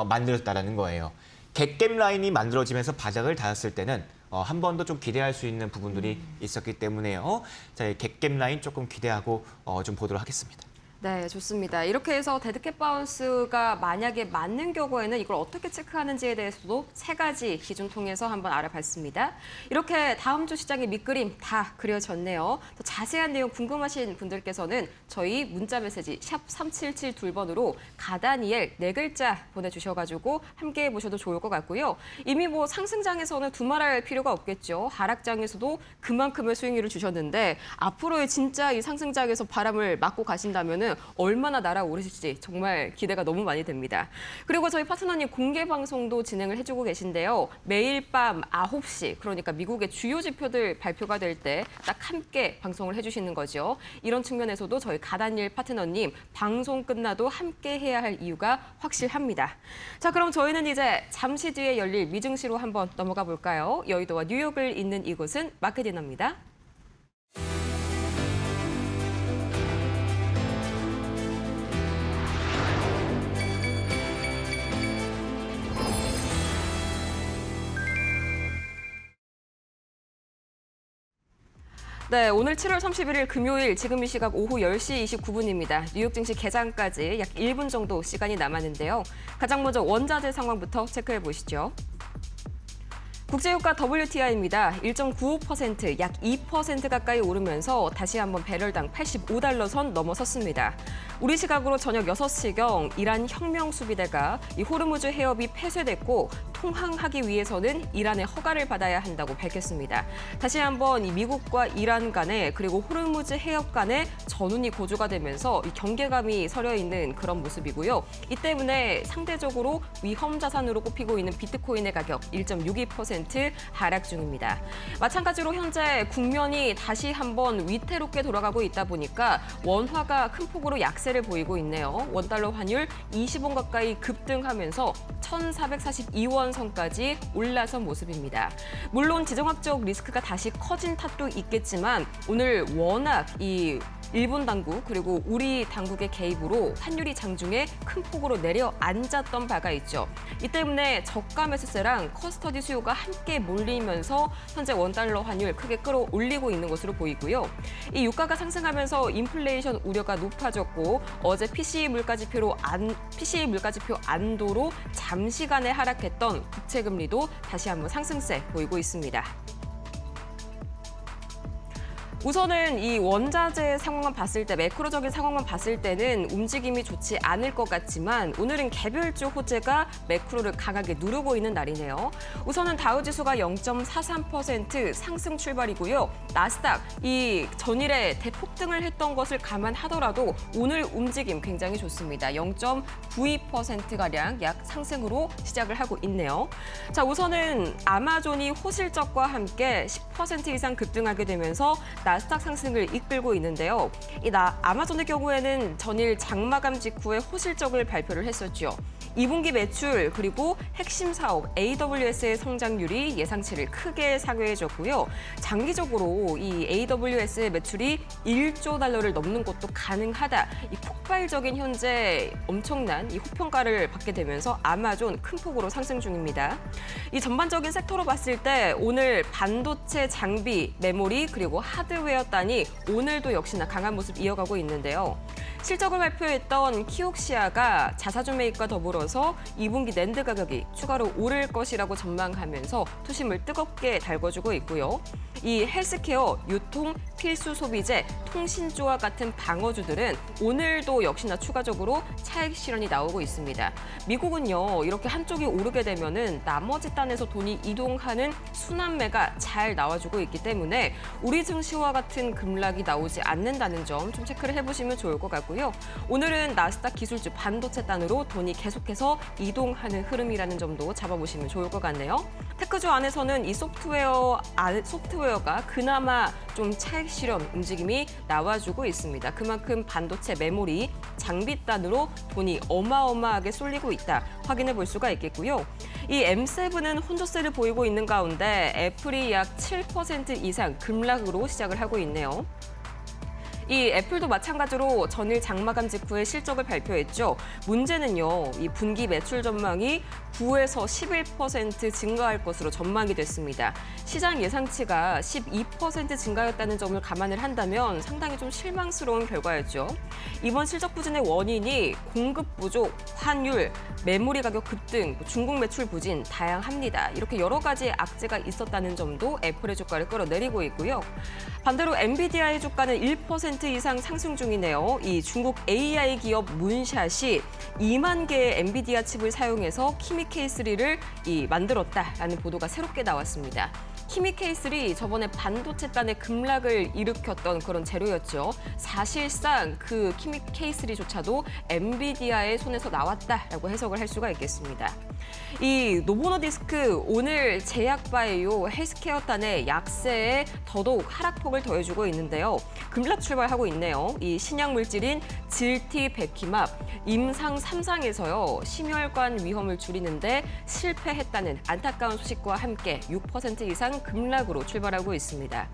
Speaker 2: 만들어졌다라는 거예요. 갭 라인이 만들어지면서 바닥을 닿았을 때는 한 번 더 좀 기대할 수 있는 부분들이 있었기 때문에요. 자, 갭 라인 조금 기대하고 좀 보도록 하겠습니다.
Speaker 1: 네, 좋습니다. 이렇게 해서 데드캣 바운스가 만약에 맞는 경우에는 이걸 어떻게 체크하는지에 대해서도 세 가지 기준 통해서 한번 알아봤습니다. 이렇게 다음 주 시장의 밑그림 다 그려졌네요. 더 자세한 내용 궁금하신 분들께서는 저희 문자 메시지 샵 3772번으로 가다니엘 4글자 보내주셔가지고 함께 해보셔도 좋을 것 같고요. 이미 뭐 상승장에서는 두말할 필요가 없겠죠. 하락장에서도 그만큼의 수익률을 주셨는데 앞으로의 진짜 이 상승장에서 바람을 맞고 가신다면은 얼마나 날아오르실지 정말 기대가 너무 많이 됩니다. 그리고 저희 파트너님 공개 방송도 진행을 해주고 계신데요. 매일 밤 9시, 그러니까 미국의 주요 지표들 발표가 될 때 딱 함께 방송을 해주시는 거죠. 이런 측면에서도 저희 가다니엘 파트너님 방송 끝나도 함께 해야 할 이유가 확실합니다. 자, 그럼 저희는 이제 잠시 뒤에 열릴 미증시로 한번 넘어가 볼까요? 여의도와 뉴욕을 잇는 이곳은 마켓디너입니다. 네, 오늘 7월 31일 금요일 지금 이 시각 오후 10시 29분입니다. 뉴욕 증시 개장까지 약 1분 정도 시간이 남았는데요. 가장 먼저 원자재 상황부터 체크해 보시죠. 국제유가 WTI입니다. 1.95%, 약 2% 가까이 오르면서 다시 한번 배럴당 85달러 선 넘어섰습니다. 우리 시각으로 저녁 6시경 이란 혁명수비대가 이 호르무즈 해협이 폐쇄됐고 통항하기 위해서는 이란의 허가를 받아야 한다고 밝혔습니다. 다시 한번 이 미국과 이란 간에 그리고 호르무즈 해협 간에 전운이 고조가 되면서 이 경계감이 서려 있는 그런 모습이고요. 이 때문에 상대적으로 위험 자산으로 꼽히고 있는 비트코인의 가격 1.62% 하락 중입니다. 마찬가지로 현재 국면이 다시 한번 위태롭게 돌아가고 있다 보니까 원화가 큰 폭으로 약세를 보이고 있네요. 원달러 환율 20원 가까이 급등하면서 1,442원 선까지 올라선 모습입니다. 물론 지정학적 리스크가 다시 커진 탓도 있겠지만 오늘 워낙 이 일본 당국 그리고 우리 당국의 개입으로 환율이 장중에 큰 폭으로 내려앉았던 바가 있죠. 이 때문에 저가 매수세랑 커스터디 수요가 함께 몰리면서 현재 원달러 환율 크게 끌어올리고 있는 것으로 보이고요. 이 유가가 상승하면서 인플레이션 우려가 높아졌고 어제 PCE 물가지표 안도로 잠시간에 하락했던 국채금리도 다시 한번 상승세 보이고 있습니다. 우선은 이 원자재 상황만 봤을 때, 매크로적인 상황만 봤을 때는 움직임이 좋지 않을 것 같지만 오늘은 개별주 호재가 매크로를 강하게 누르고 있는 날이네요. 우선은 다우지수가 0.43% 상승 출발이고요. 나스닥, 이 전일에 대폭등을 했던 것을 감안하더라도 오늘 움직임 굉장히 좋습니다. 0.92%가량 약 상승으로 시작을 하고 있네요. 자, 우선은 아마존이 호실적과 함께 10% 이상 급등하게 되면서 나스닥 상승을 이끌고 있는데요. 아마존의 경우에는 전일 장마감 직후에 호실적을 발표를 했었죠. 2분기 매출 그리고 핵심 사업 AWS의 성장률이 예상치를 크게 상회해줬고요. 장기적으로 이 AWS의 매출이 1조 달러를 넘는 것도 가능하다. 이 폭발적인 현재 엄청난 이 호평가를 받게 되면서 아마존 큰 폭으로 상승 중입니다. 이 전반적인 섹터로 봤을 때 오늘 반도체 장비, 메모리 그리고 하드웨어 단이 오늘도 역시나 강한 모습 이어가고 있는데요. 실적을 발표했던 키옥시아가 자사주 매입과 더불어서 2분기 낸드 가격이 추가로 오를 것이라고 전망하면서 투심을 뜨겁게 달궈주고 있고요. 이 헬스케어, 유통, 필수 소비재, 통신주와 같은 방어주들은 오늘도 역시나 추가적으로 차익 실현이 나오고 있습니다. 미국은요, 이렇게 한쪽이 오르게 되면은 나머지 단에서 돈이 이동하는 순환매가 잘 나와주고 있기 때문에 우리 증시와 같은 급락이 나오지 않는다는 점 좀 체크를 해보시면 좋을 것 같고요. 오늘은 나스닥 기술주 반도체 단으로 돈이 계속해서 이동하는 흐름이라는 점도 잡아보시면 좋을 것 같네요. 테크주 안에서는 이 소프트웨어가 그나마 좀 차익 실현 움직임이 나와주고 있습니다. 그만큼 반도체 메모리, 장비 단으로 돈이 어마어마하게 쏠리고 있다. 확인해 볼 수가 있겠고요. 이 M7은 혼조세를 보이고 있는 가운데 애플이 약 7% 이상 급락으로 시작을 하고 있네요. 이 애플도 마찬가지로 전일 장마감 직후에 실적을 발표했죠. 문제는요, 이 분기 매출 전망이 9에서 11% 증가할 것으로 전망이 됐습니다. 시장 예상치가 12% 증가했다는 점을 감안을 한다면 상당히 좀 실망스러운 결과였죠. 이번 실적 부진의 원인이 공급 부족, 환율, 메모리 가격 급등, 중국 매출 부진 다양합니다. 이렇게 여러 가지 악재가 있었다는 점도 애플의 주가를 끌어내리고 있고요. 반대로 엔비디아의 주가는 1% 이상 상승 중이네요. 이 중국 AI 기업 문샷이 2만 개의 엔비디아 칩을 사용해서 키미 K3를 만들었다라는 보도가 새롭게 나왔습니다. 키미 K3 저번에 반도체 단의 급락을 일으켰던 그런 재료였죠. 사실상 그 키미 K3조차도 엔비디아의 손에서 나왔다라고 해석을 할 수가 있겠습니다. 이 노보노디스크 오늘 제약바이오 헬스케어 단의 약세에 더더욱 하락폭을 더해주고 있는데요. 급락 출발하고 있네요. 이 신약 물질인 질티베키맙 임상 3상에서요. 심혈관 위험을 줄이는데 실패했다는 안타까운 소식과 함께 6% 이상 급락으로 출발하고 있습니다.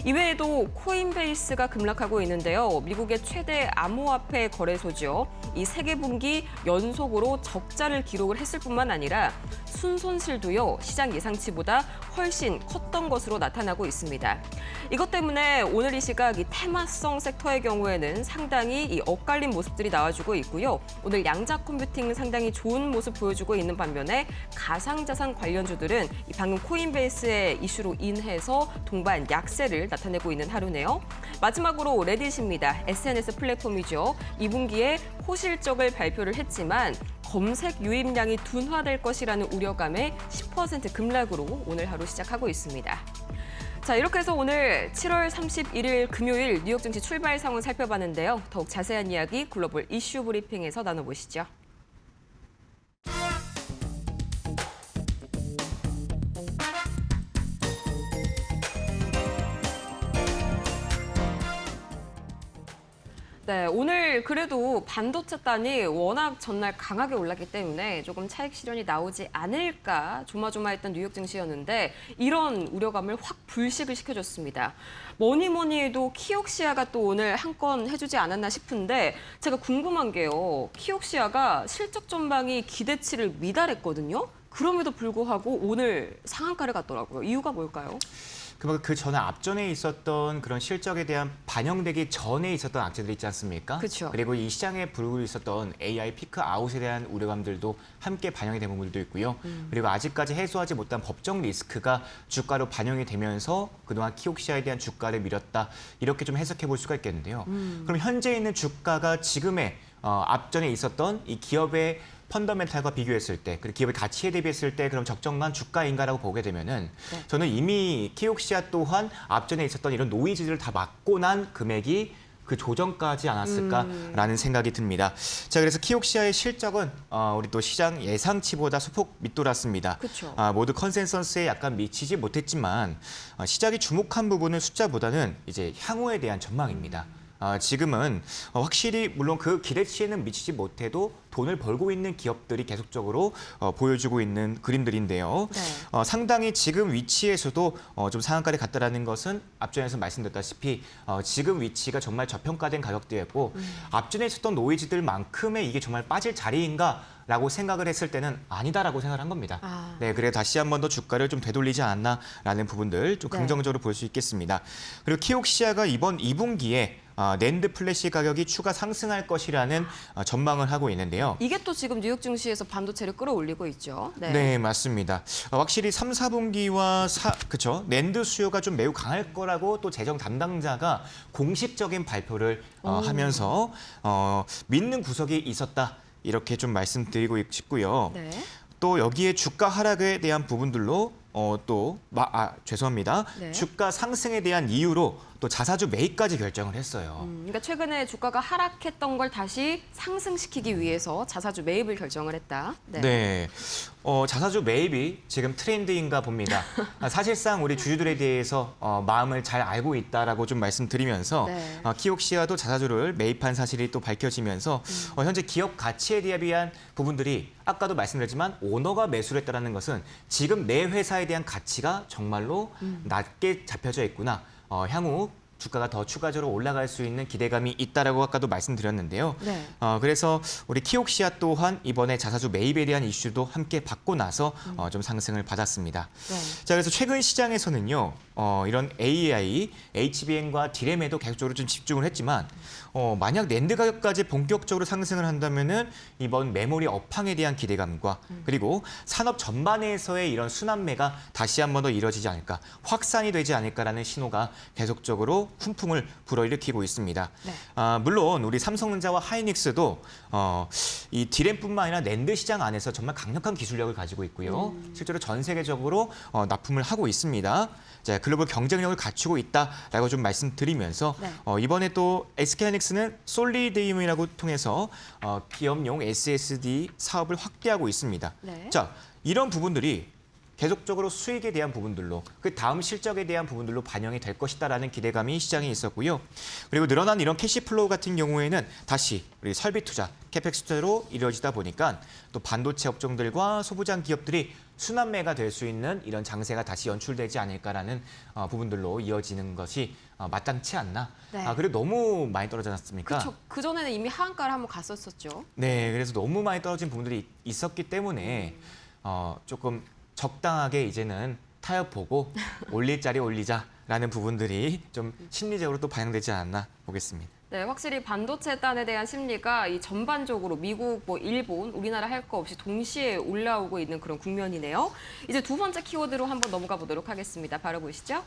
Speaker 1: 이외에도 코인베이스가 급락하고 있는데요. 미국의 최대 암호화폐 거래소죠. 이 세 개 분기 연속으로 적자를 기록을 했을 뿐만 아니라 순손실도요, 시장 예상치보다 훨씬 컸던 것으로 나타나고 있습니다. 이것 때문에 오늘 이 시각 이 테마성 섹터의 경우에는 상당히 이 엇갈린 모습들이 나와주고 있고요. 오늘 양자 컴퓨팅 상당히 좋은 모습 보여주고 있는 반면에 가상자산 관련주들은 이 방금 코인베이스의 이슈로 인해서 동반 약세를 나타내고 있는 하루네요. 마지막으로 레딧입니다. SNS 플랫폼이죠. 2분기에 호실적을 발표를 했지만 검색 유입량이 둔화될 것이라는 우려감에 10% 급락으로 오늘 하루 시작하고 있습니다. 자, 이렇게 해서 오늘 7월 31일 금요일 뉴욕 증시 출발 상황 살펴봤는데요. 더욱 자세한 이야기 글로벌 이슈 브리핑에서 나눠보시죠. 네, 오늘 그래도 반도체단이 워낙 전날 강하게 올랐기 때문에 조금 차익 실현이 나오지 않을까 조마조마했던 뉴욕 증시였는데 이런 우려감을 확 불식을 시켜줬습니다. 뭐니 해도 키옥시아가 또 오늘 한 건 해주지 않았나 싶은데 제가 궁금한 게요. 키옥시아가 실적 전망이 기대치를 미달했거든요. 그럼에도 불구하고 오늘 상한가를 갔더라고요. 이유가 뭘까요?
Speaker 2: 그 전에 앞전에 있었던 그런 실적에 대한 반영되기 전에 있었던 악재들이 있지 않습니까?
Speaker 1: 그렇죠.
Speaker 2: 그리고 이 시장에 불고 있었던 AI 피크 아웃에 대한 우려감들도 함께 반영이 된 부분들도 있고요. 그리고 아직까지 해소하지 못한 법적 리스크가 주가로 반영이 되면서 그동안 키옥시아에 대한 주가를 밀었다. 이렇게 좀 해석해 볼 수가 있겠는데요. 그럼 현재 있는 주가가 지금의 앞전에 있었던 이 기업의 펀더멘탈과 비교했을 때, 그리고 기업의 가치에 대비했을 때 그럼 적정한 주가인가라고 보게 되면은 저는 이미 키옥시아 또한 앞전에 있었던 이런 노이즈들을 다 막고 난 금액이 그 조정까지 않았을까라는 생각이 듭니다. 자, 그래서 키옥시아의 실적은 우리 또 시장 예상치보다 소폭 밑돌았습니다.
Speaker 1: 그쵸.
Speaker 2: 모두 컨센서스에 약간 미치지 못했지만 시장이 주목한 부분은 숫자보다는 이제 향후에 대한 전망입니다. 지금은 확실히 물론 그 기대치에는 미치지 못해도 돈을 벌고 있는 기업들이 계속적으로 보여주고 있는 그림들인데요.
Speaker 1: 네.
Speaker 2: 상당히 지금 위치에서도 좀 상한가를 갔다라는 것은 앞전에서 말씀드렸다시피 지금 위치가 정말 저평가된 가격대였고 앞전에 있었던 노이즈들만큼의 이게 정말 빠질 자리인가? 라고 생각을 했을 때는 아니다라고 생각을 한 겁니다. 네, 그래 다시 한 번 더 주가를 좀 되돌리지 않았나라는 부분들 좀 긍정적으로 볼 수 있겠습니다. 그리고 키옥시아가 이번 2분기에 낸드 플래시 가격이 추가 상승할 것이라는 전망을 하고 있는데요.
Speaker 1: 이게 또 지금 뉴욕 증시에서 반도체를 끌어올리고 있죠.
Speaker 2: 네, 맞습니다. 확실히 3, 4분기와 그쵸? 낸드 수요가 좀 매우 강할 거라고 또 재정 담당자가 공식적인 발표를 하면서 믿는 구석이 있었다. 이렇게 좀 말씀드리고 싶고요.
Speaker 1: 네.
Speaker 2: 또 여기에 주가 하락에 대한 부분들로 죄송합니다.
Speaker 1: 네.
Speaker 2: 주가 상승에 대한 이유로 또 자사주 매입까지 결정을 했어요.
Speaker 1: 그러니까 최근에 주가가 하락했던 걸 다시 상승시키기 위해서 자사주 매입을 결정을 했다.
Speaker 2: 네. 자사주 매입이 지금 트렌드인가 봅니다. 사실상 우리 주주들에 대해서 마음을 잘 알고 있다라고 좀 말씀드리면서
Speaker 1: 네.
Speaker 2: 키옥시아도 자사주를 매입한 사실이 또 밝혀지면서 현재 기업 가치에 대한 부분들이 아까도 말씀드렸지만 오너가 매수를 했다는 것은 지금 내 회사에 대한 가치가 정말로 낮게 잡혀져 있구나. 향후 주가가 더 추가적으로 올라갈 수 있는 기대감이 있다라고 아까도 말씀드렸는데요.
Speaker 1: 네.
Speaker 2: 그래서 우리 키옥시아 또한 이번에 자사주 매입에 대한 이슈도 함께 받고 나서 좀 상승을 받았습니다.
Speaker 1: 네.
Speaker 2: 자, 그래서 최근 시장에서는요, 이런 AI, HBM과 D램에도 계속적으로 좀 집중을 했지만, 만약 낸드 가격까지 본격적으로 상승을 한다면은 이번 메모리 업황에 대한 기대감과 그리고 산업 전반에서의 이런 순환매가 다시 한 번 더 이뤄지지 않을까, 확산이 되지 않을까라는 신호가 계속적으로 훈풍을 불어일으키고 있습니다.
Speaker 1: 네.
Speaker 2: 물론 우리 삼성전자와 하이닉스도 이 D램뿐만 아니라 낸드 시장 안에서 정말 강력한 기술력을 가지고 있고요. 실제로 전 세계적으로 납품을 하고 있습니다. 자, 글로벌 경쟁력을 갖추고 있다라고 좀 말씀드리면서
Speaker 1: 네.
Speaker 2: 이번에 또 SK하이닉스는 솔리디움이라고 통해서 기업용 SSD 사업을 확대하고 있습니다.
Speaker 1: 네.
Speaker 2: 자, 이런 부분들이 계속적으로 수익에 대한 부분들로 그 다음 실적에 대한 부분들로 반영이 될 것이다라는 기대감이 시장에 있었고요. 그리고 늘어난 이런 캐시플로우 같은 경우에는 다시 우리 설비 투자, 캐펙스 투자로 이루어지다 보니까 또 반도체 업종들과 소부장 기업들이 순환매가 될 수 있는 이런 장세가 다시 연출되지 않을까라는 부분들로 이어지는 것이 마땅치 않나.
Speaker 1: 네.
Speaker 2: 그리고 너무 많이 떨어지지 않았습니까?
Speaker 1: 그렇죠. 그 전에는 이미 하한가를 한번 갔었었죠.
Speaker 2: 네, 그래서 너무 많이 떨어진 부분들이 있었기 때문에 조금 적당하게 이제는 타협 보고 올릴 자리 올리자라는 부분들이 좀 심리적으로 또 반영되지 않았나 보겠습니다.
Speaker 1: 네, 확실히 반도체 단에 대한 심리가 이 전반적으로 미국, 일본, 우리나라 할 거 없이 동시에 올라오고 있는 그런 국면이네요. 이제 두 번째 키워드로 한번 넘어가 보도록 하겠습니다. 바로 보시죠.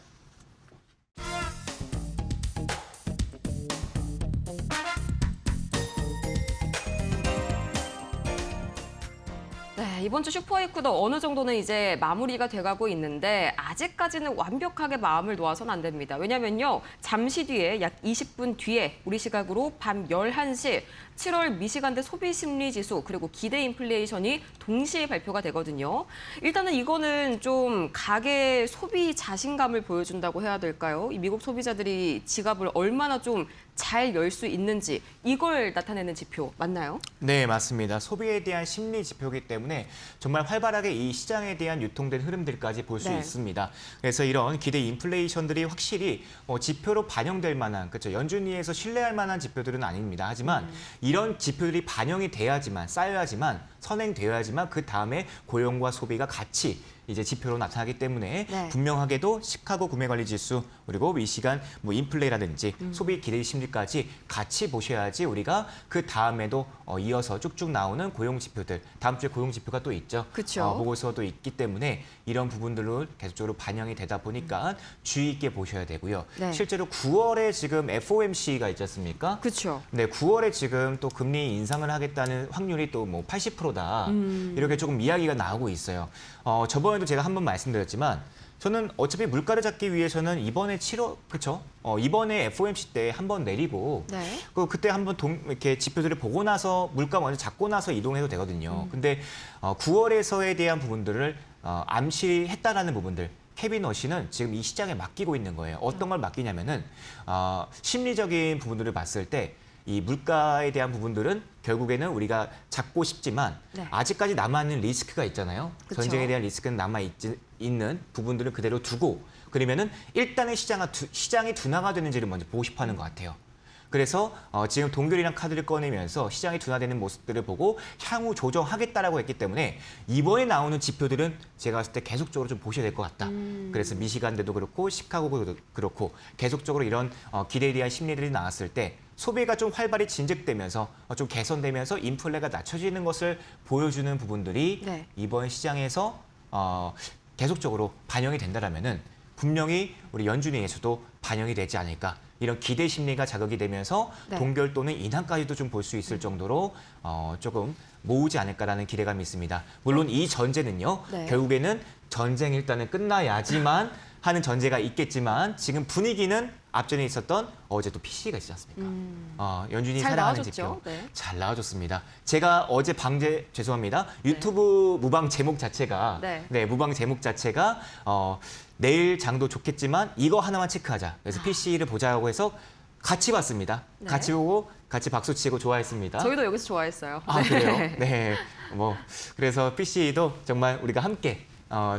Speaker 1: 네, 이번 주 슈퍼위크도 어느 정도는 이제 마무리가 돼가고 있는데 아직까지는 완벽하게 마음을 놓아서는 안 됩니다. 왜냐면요, 잠시 뒤에 약 20분 뒤에 우리 시각으로 밤 11시 7월 미시간대 소비심리지수 그리고 기대 인플레이션이 동시에 발표가 되거든요. 일단은 이거는 좀 가계 소비 자신감을 보여준다고 해야 될까요? 이 미국 소비자들이 지갑을 얼마나 좀 잘 열 수 있는지 이걸 나타내는 지표 맞나요?
Speaker 2: 네, 맞습니다. 소비에 대한 심리 지표이기 때문에 정말 활발하게 이 시장에 대한 유통된 흐름들까지 볼 수
Speaker 1: 네.
Speaker 2: 있습니다. 그래서 이런 기대 인플레이션들이 확실히 지표로 반영될 만한, 그렇죠. 연준위에서 신뢰할 만한 지표들은 아닙니다. 하지만 이런 지표들이 반영이 돼야지만, 쌓여야지만, 선행되어야지만 그 다음에 고용과 소비가 같이 이제 지표로 나타나기 때문에
Speaker 1: 네.
Speaker 2: 분명하게도 시카고 구매관리지수 그리고 미시간 인플레라든지 소비 기대 심리까지 같이 보셔야지 우리가 그 다음에도 이어서 쭉쭉 나오는 고용 지표들 다음 주에 고용 지표가 또 있죠.
Speaker 1: 그쵸.
Speaker 2: 보고서도 있기 때문에 이런 부분들로 계속적으로 반영이 되다 보니까 주의 있게 보셔야 되고요.
Speaker 1: 네.
Speaker 2: 실제로 9월에 지금 FOMC가 있지 않습니까?
Speaker 1: 그렇죠.
Speaker 2: 네, 9월에 지금 또 금리 인상을 하겠다는 확률이 또 80%다. 이렇게 조금 이야기가 나오고 있어요. 저번에도 제가 한번 말씀드렸지만 저는 어차피 물가를 잡기 위해서는 이번에 7월, 그렇죠? 이번에 FOMC 때 한번 내리고
Speaker 1: 네.
Speaker 2: 그때 한번 이렇게 지표들을 보고 나서 물가 먼저 잡고 나서 이동해도 되거든요. 근데 9월에서에 대한 부분들을 암시했다라는 부분들 케빈 워시는 지금 이 시장에 맡기고 있는 거예요. 어떤 걸 맡기냐면은 심리적인 부분들을 봤을 때 이 물가에 대한 부분들은 결국에는 우리가 잡고 싶지만
Speaker 1: 네.
Speaker 2: 아직까지 남아있는 리스크가 있잖아요.
Speaker 1: 그쵸.
Speaker 2: 전쟁에 대한 리스크는 있는 부분들을 그대로 두고 그러면은 일단은 시장이 둔화가 되는지를 먼저 보고 싶어하는 것 같아요. 그래서 지금 동결이랑 카드를 꺼내면서 시장이 둔화되는 모습들을 보고 향후 조정하겠다라고 했기 때문에 이번에 나오는 지표들은 제가 봤을 때 계속적으로 좀 보셔야 될 것 같다. 그래서 미시간대도 그렇고 시카고도 그렇고 계속적으로 이런 기대에 대한 심리들이 나왔을 때 소비가 좀 활발히 진즉되면서 좀 개선되면서 인플레가 낮춰지는 것을 보여주는 부분들이
Speaker 1: 네.
Speaker 2: 이번 시장에서 계속적으로 반영이 된다라면은 분명히 우리 연준위에서도 반영이 되지 않을까. 이런 기대 심리가 자극이 되면서
Speaker 1: 네.
Speaker 2: 동결 또는 인하까지도 좀 볼 수 있을 정도로 조금 모으지 않을까라는 기대감이 있습니다. 물론 이 전제는요.
Speaker 1: 네.
Speaker 2: 결국에는 전쟁 일단은 끝나야지만 하는 전제가 있겠지만 지금 분위기는 앞전에 있었던 어제 또 PC가 있지 않습니까? 연준이
Speaker 1: 잘
Speaker 2: 사랑하는
Speaker 1: 나와줬죠.
Speaker 2: 지표.
Speaker 1: 네.
Speaker 2: 잘 나와줬습니다. 제가 어제 죄송합니다. 유튜브 무방 제목 자체가
Speaker 1: 네.
Speaker 2: 무방 제목 자체가 내일 장도 좋겠지만 이거 하나만 체크하자. 그래서 PC를 보자고 해서 같이 봤습니다.
Speaker 1: 네.
Speaker 2: 같이 보고 같이 박수 치고 좋아했습니다.
Speaker 1: 저희도 여기서 좋아했어요.
Speaker 2: 그래요? 네. 그래서 PC도 정말 우리가 함께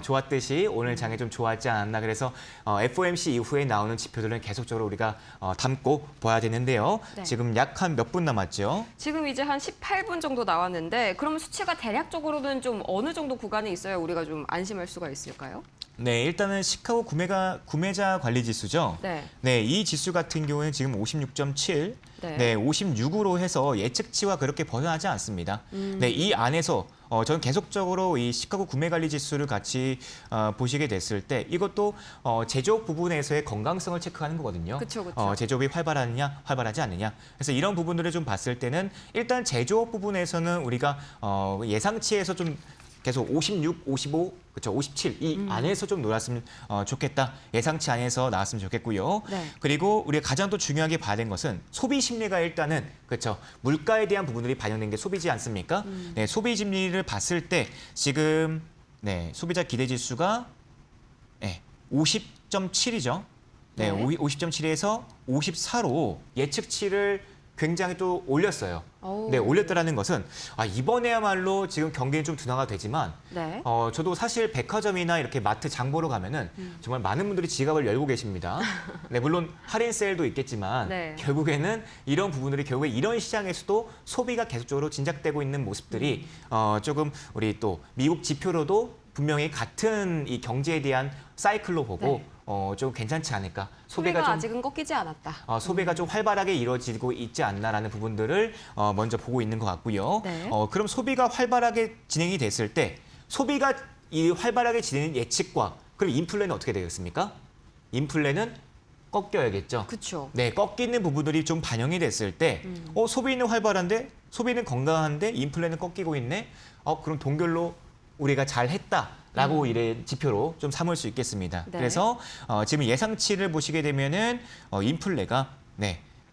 Speaker 2: 좋았듯이 오늘 장에 좀 좋았지 않았나. 그래서 FOMC 이후에 나오는 지표들은 계속적으로 우리가 담고 봐야 되는데요.
Speaker 1: 네.
Speaker 2: 지금 약 한 몇 분 남았죠?
Speaker 1: 지금 이제 한 18분 정도 나왔는데 그러면 수치가 대략적으로는 좀 어느 정도 구간에 있어야 우리가 좀 안심할 수가 있을까요?
Speaker 2: 네, 일단은 시카고 구매자 관리 지수죠.
Speaker 1: 네.
Speaker 2: 네, 이 지수 같은 경우는 지금 56.7,
Speaker 1: 네.
Speaker 2: 56으로 해서 예측치와 그렇게 벗어나지 않습니다. 네, 이 안에서 저는 계속적으로 이 시카고 구매관리 지수를 같이 보시게 됐을 때 이것도 제조업 부분에서의 건강성을 체크하는 거거든요.
Speaker 1: 그쵸.
Speaker 2: 제조업이 활발하느냐, 활발하지 않느냐. 그래서 이런 부분들을 좀 봤을 때는 일단 제조업 부분에서는 우리가 예상치에서 좀 계속 56, 55, 그렇죠, 57 이 안에서 좀 놀았으면 좋겠다. 예상치 안에서 나왔으면 좋겠고요.
Speaker 1: 네.
Speaker 2: 그리고 우리가 가장 또 중요하게 봐야 되는 것은 소비 심리가 일단은 그렇죠. 물가에 대한 부분들이 반영된 게 소비지 않습니까? 네, 소비 심리를 봤을 때 지금 소비자 기대 지수가 50.7이죠. 네,
Speaker 1: 네.
Speaker 2: 50.7에서 54로 예측치를 굉장히 또 올렸어요.
Speaker 1: 오.
Speaker 2: 네, 올렸다라는 것은 이번에야말로 지금 경기는 좀 둔화가 되지만
Speaker 1: 네.
Speaker 2: 저도 사실 백화점이나 이렇게 마트 장 보러 가면은 정말 많은 분들이 지갑을 열고 계십니다. 네, 물론 할인 세일도 있겠지만
Speaker 1: 네.
Speaker 2: 결국에는 이런 부분들이 결국에 이런 시장에서도 소비가 계속적으로 진작되고 있는 모습들이 조금 우리 또 미국 지표로도 분명히 같은 이 경제에 대한 사이클로 보고
Speaker 1: 네.
Speaker 2: 좀 괜찮지 않을까.
Speaker 1: 소비가 아직은 꺾이지 않았다.
Speaker 2: 소비가 좀 활발하게 이루어지고 있지 않나라는 부분들을 먼저 보고 있는 것 같고요.
Speaker 1: 네.
Speaker 2: 그럼 소비가 활발하게 진행이 됐을 때 소비가 이 활발하게 진행된 예측과 그럼 인플레는 어떻게 되겠습니까? 인플레는 꺾여야겠죠.
Speaker 1: 그렇죠.
Speaker 2: 네, 꺾이는 부분들이 좀 반영이 됐을 때 소비는 활발한데 소비는 건강한데 인플레는 꺾이고 있네. 그럼 동결로 우리가 잘했다라고 이래 지표로 좀 삼을 수 있겠습니다.
Speaker 1: 네.
Speaker 2: 그래서 지금 예상치를 보시게 되면은 인플레가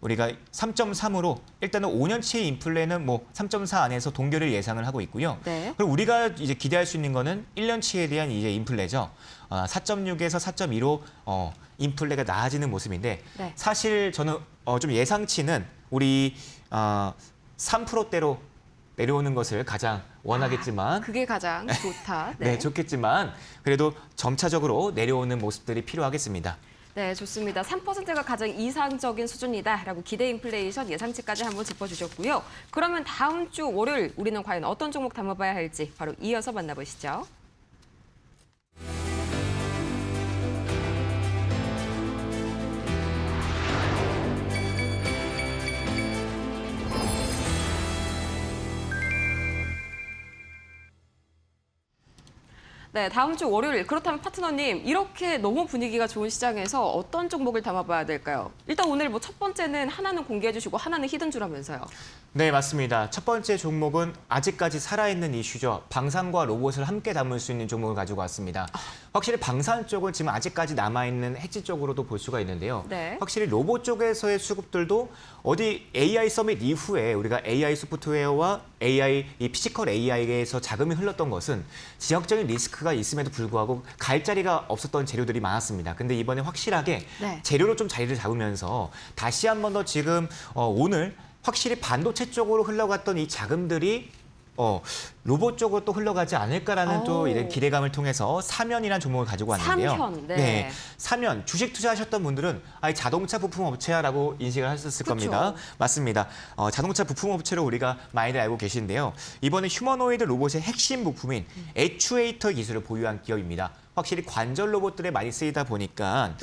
Speaker 2: 우리가 3.3으로 일단은 5년치의 인플레는 뭐 3.4 안에서 동결을 예상을 하고 있고요.
Speaker 1: 네.
Speaker 2: 그리고 우리가 이제 기대할 수 있는 거는 1년치에 대한 이제 인플레죠. 4.6에서 4.2로 인플레가 나아지는 모습인데
Speaker 1: 네.
Speaker 2: 사실 저는 좀 예상치는 우리 3%대로 내려오는 것을 가장 원하겠지만
Speaker 1: 그게 가장 좋다.
Speaker 2: 네, 좋겠지만 그래도 점차적으로 내려오는 모습들이 필요하겠습니다.
Speaker 1: 네, 좋습니다. 3%가 가장 이상적인 수준이다라고 기대 인플레이션 예상치까지 한번 짚어주셨고요. 그러면 다음 주 월요일 우리는 과연 어떤 종목 담아봐야 할지 바로 이어서 만나보시죠. 네, 다음 주 월요일. 그렇다면 파트너님, 이렇게 너무 분위기가 좋은 시장에서 어떤 종목을 담아봐야 될까요? 일단 오늘 뭐 첫 번째는 하나는 공개해 주시고 하나는 히든주라면서요.
Speaker 2: 네, 맞습니다. 첫 번째 종목은 아직까지 살아있는 이슈죠. 방산과 로봇을 함께 담을 수 있는 종목을 가지고 왔습니다. 확실히 방산 쪽은 지금 아직까지 남아있는 해지 쪽으로도 볼 수가 있는데요.
Speaker 1: 네.
Speaker 2: 확실히 로봇 쪽에서의 수급들도 어디 AI 서밋 이후에 우리가 AI 소프트웨어와 AI, 이 피지컬 AI에서 자금이 흘렀던 것은 지역적인 리스크가 있음에도 불구하고 갈 자리가 없었던 재료들이 많았습니다. 근데 이번에 확실하게
Speaker 1: 네.
Speaker 2: 재료로 좀 자리를 잡으면서 다시 한 번 더 지금 오늘 확실히 반도체 쪽으로 흘러갔던 이 자금들이 로봇 쪽으로 또 흘러가지 않을까라는 또 이런 기대감을 통해서 사면이라는 종목을 가지고 왔는데요.
Speaker 1: 사면, 네.
Speaker 2: 사면 주식 투자하셨던 분들은 자동차 부품 업체야라고 인식을 하셨을
Speaker 1: 그쵸.
Speaker 2: 겁니다. 맞습니다. 자동차 부품 업체로 우리가 많이들 알고 계신데요. 이번에 휴머노이드 로봇의 핵심 부품인 애추에이터 기술을 보유한 기업입니다. 확실히 관절 로봇들에 많이 쓰이다 보니까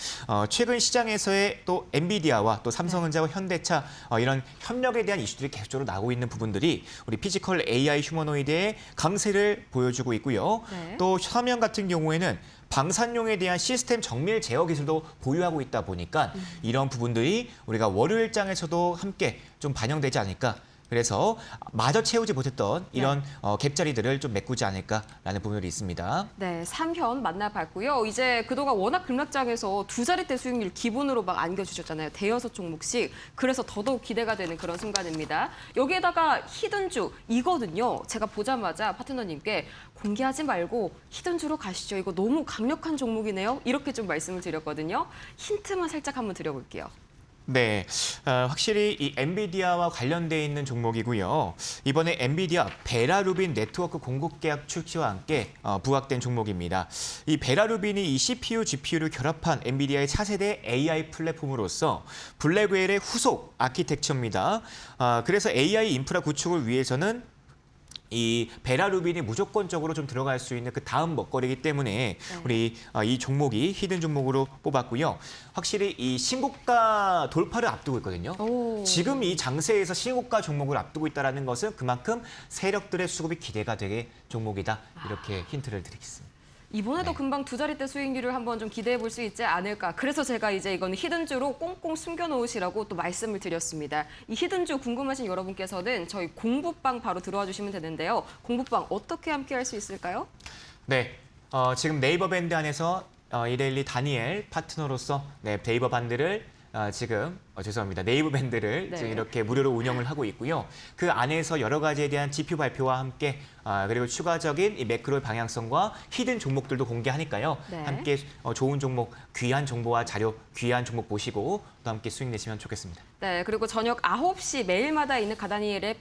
Speaker 2: 최근 시장에서의 또 엔비디아와 또 삼성전자와 현대차 이런 협력에 대한 이슈들이 계속적으로 나오고 있는 부분들이 우리 피지컬 AI 휴머노이드의 강세를 보여주고 있고요.
Speaker 1: 네.
Speaker 2: 또 사면 같은 경우에는 방산용에 대한 시스템 정밀 제어 기술도 보유하고 있다 보니까 이런 부분들이 우리가 월요일장에서도 함께 좀 반영되지 않을까. 그래서 마저 채우지 못했던 이런 갭자리들을 좀 메꾸지 않을까라는 부분들이 있습니다.
Speaker 1: 네, 3현 만나봤고요. 이제 그동안 워낙 급락장에서 두 자릿대 수익률 기본으로 막 안겨주셨잖아요. 대여섯 종목씩. 그래서 더더욱 기대가 되는 그런 순간입니다. 여기에다가 히든주 이거든요. 제가 보자마자 파트너님께 공개하지 말고 히든주로 가시죠. 이거 너무 강력한 종목이네요. 이렇게 좀 말씀을 드렸거든요. 힌트만 살짝 한번 드려볼게요.
Speaker 2: 네, 확실히 이 엔비디아와 관련돼 있는 종목이고요. 이번에 엔비디아 베라루빈 네트워크 공급 계약 출시와 함께 부각된 종목입니다. 이 베라루빈이 이 CPU, GPU를 결합한 엔비디아의 차세대 AI 플랫폼으로서 블랙웰의 후속 아키텍처입니다. 그래서 AI 인프라 구축을 위해서는 이 베라루빈이 무조건적으로 좀 들어갈 수 있는 그 다음 먹거리이기 때문에 우리 이 종목이 히든 종목으로 뽑았고요. 확실히 이 신고가 돌파를 앞두고 있거든요.
Speaker 1: 오.
Speaker 2: 지금 이 장세에서 신고가 종목을 앞두고 있다는 것은 그만큼 세력들의 수급이 기대가 되게 종목이다. 이렇게 힌트를 드리겠습니다.
Speaker 1: 이번에도 금방 두 자릿대 수익률을 한번 좀 기대해 볼 수 있지 않을까. 그래서 제가 이제 이거는 히든주로 꽁꽁 숨겨놓으시라고 또 말씀을 드렸습니다. 이 히든주 궁금하신 여러분께서는 저희 공부방 바로 들어와 주시면 되는데요. 공부방 어떻게 함께 할 수 있을까요?
Speaker 2: 네, 지금 네이버 밴드 안에서 이데일리 다니엘 파트너로서 네이버 반드를 지금 죄송합니다. 네이버 밴드를
Speaker 1: 네.
Speaker 2: 지금 이렇게 무료로 운영을 하고 있고요. 그 안에서 여러 가지에 대한 지표 발표와 함께 그리고 추가적인 이 매크로의 방향성과 히든 종목들도 공개하니까요.
Speaker 1: 네.
Speaker 2: 함께 좋은 종목, 귀한 정보와 자료, 귀한 종목 보시고 또 함께 수익 내시면 좋겠습니다.
Speaker 1: 네, 그리고 저녁 9시 매일마다 있는 가다니엘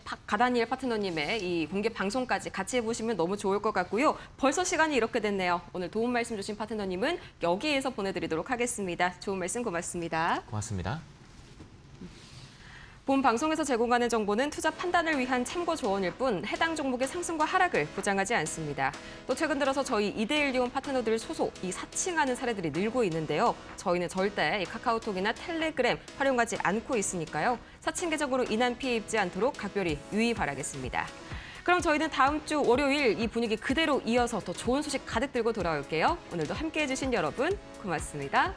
Speaker 1: 파트너님의 이 공개 방송까지 같이 해보시면 너무 좋을 것 같고요. 벌써 시간이 이렇게 됐네요. 오늘 도움 말씀 주신 파트너님은 여기에서 보내드리도록 하겠습니다. 좋은 말씀 고맙습니다.
Speaker 2: 고맙습니다.
Speaker 1: 본 방송에서 제공하는 정보는 투자 판단을 위한 참고 조언일 뿐 해당 종목의 상승과 하락을 보장하지 않습니다. 또 최근 들어서 저희 이데일리온 파트너들 소속 이 사칭하는 사례들이 늘고 있는데요. 저희는 절대 이 카카오톡이나 텔레그램 활용하지 않고 있으니까요. 사칭 계정으로 인한 피해 입지 않도록 각별히 유의 바라겠습니다. 그럼 저희는 다음 주 월요일 이 분위기 그대로 이어서 더 좋은 소식 가득 들고 돌아올게요. 오늘도 함께해 주신 여러분 고맙습니다.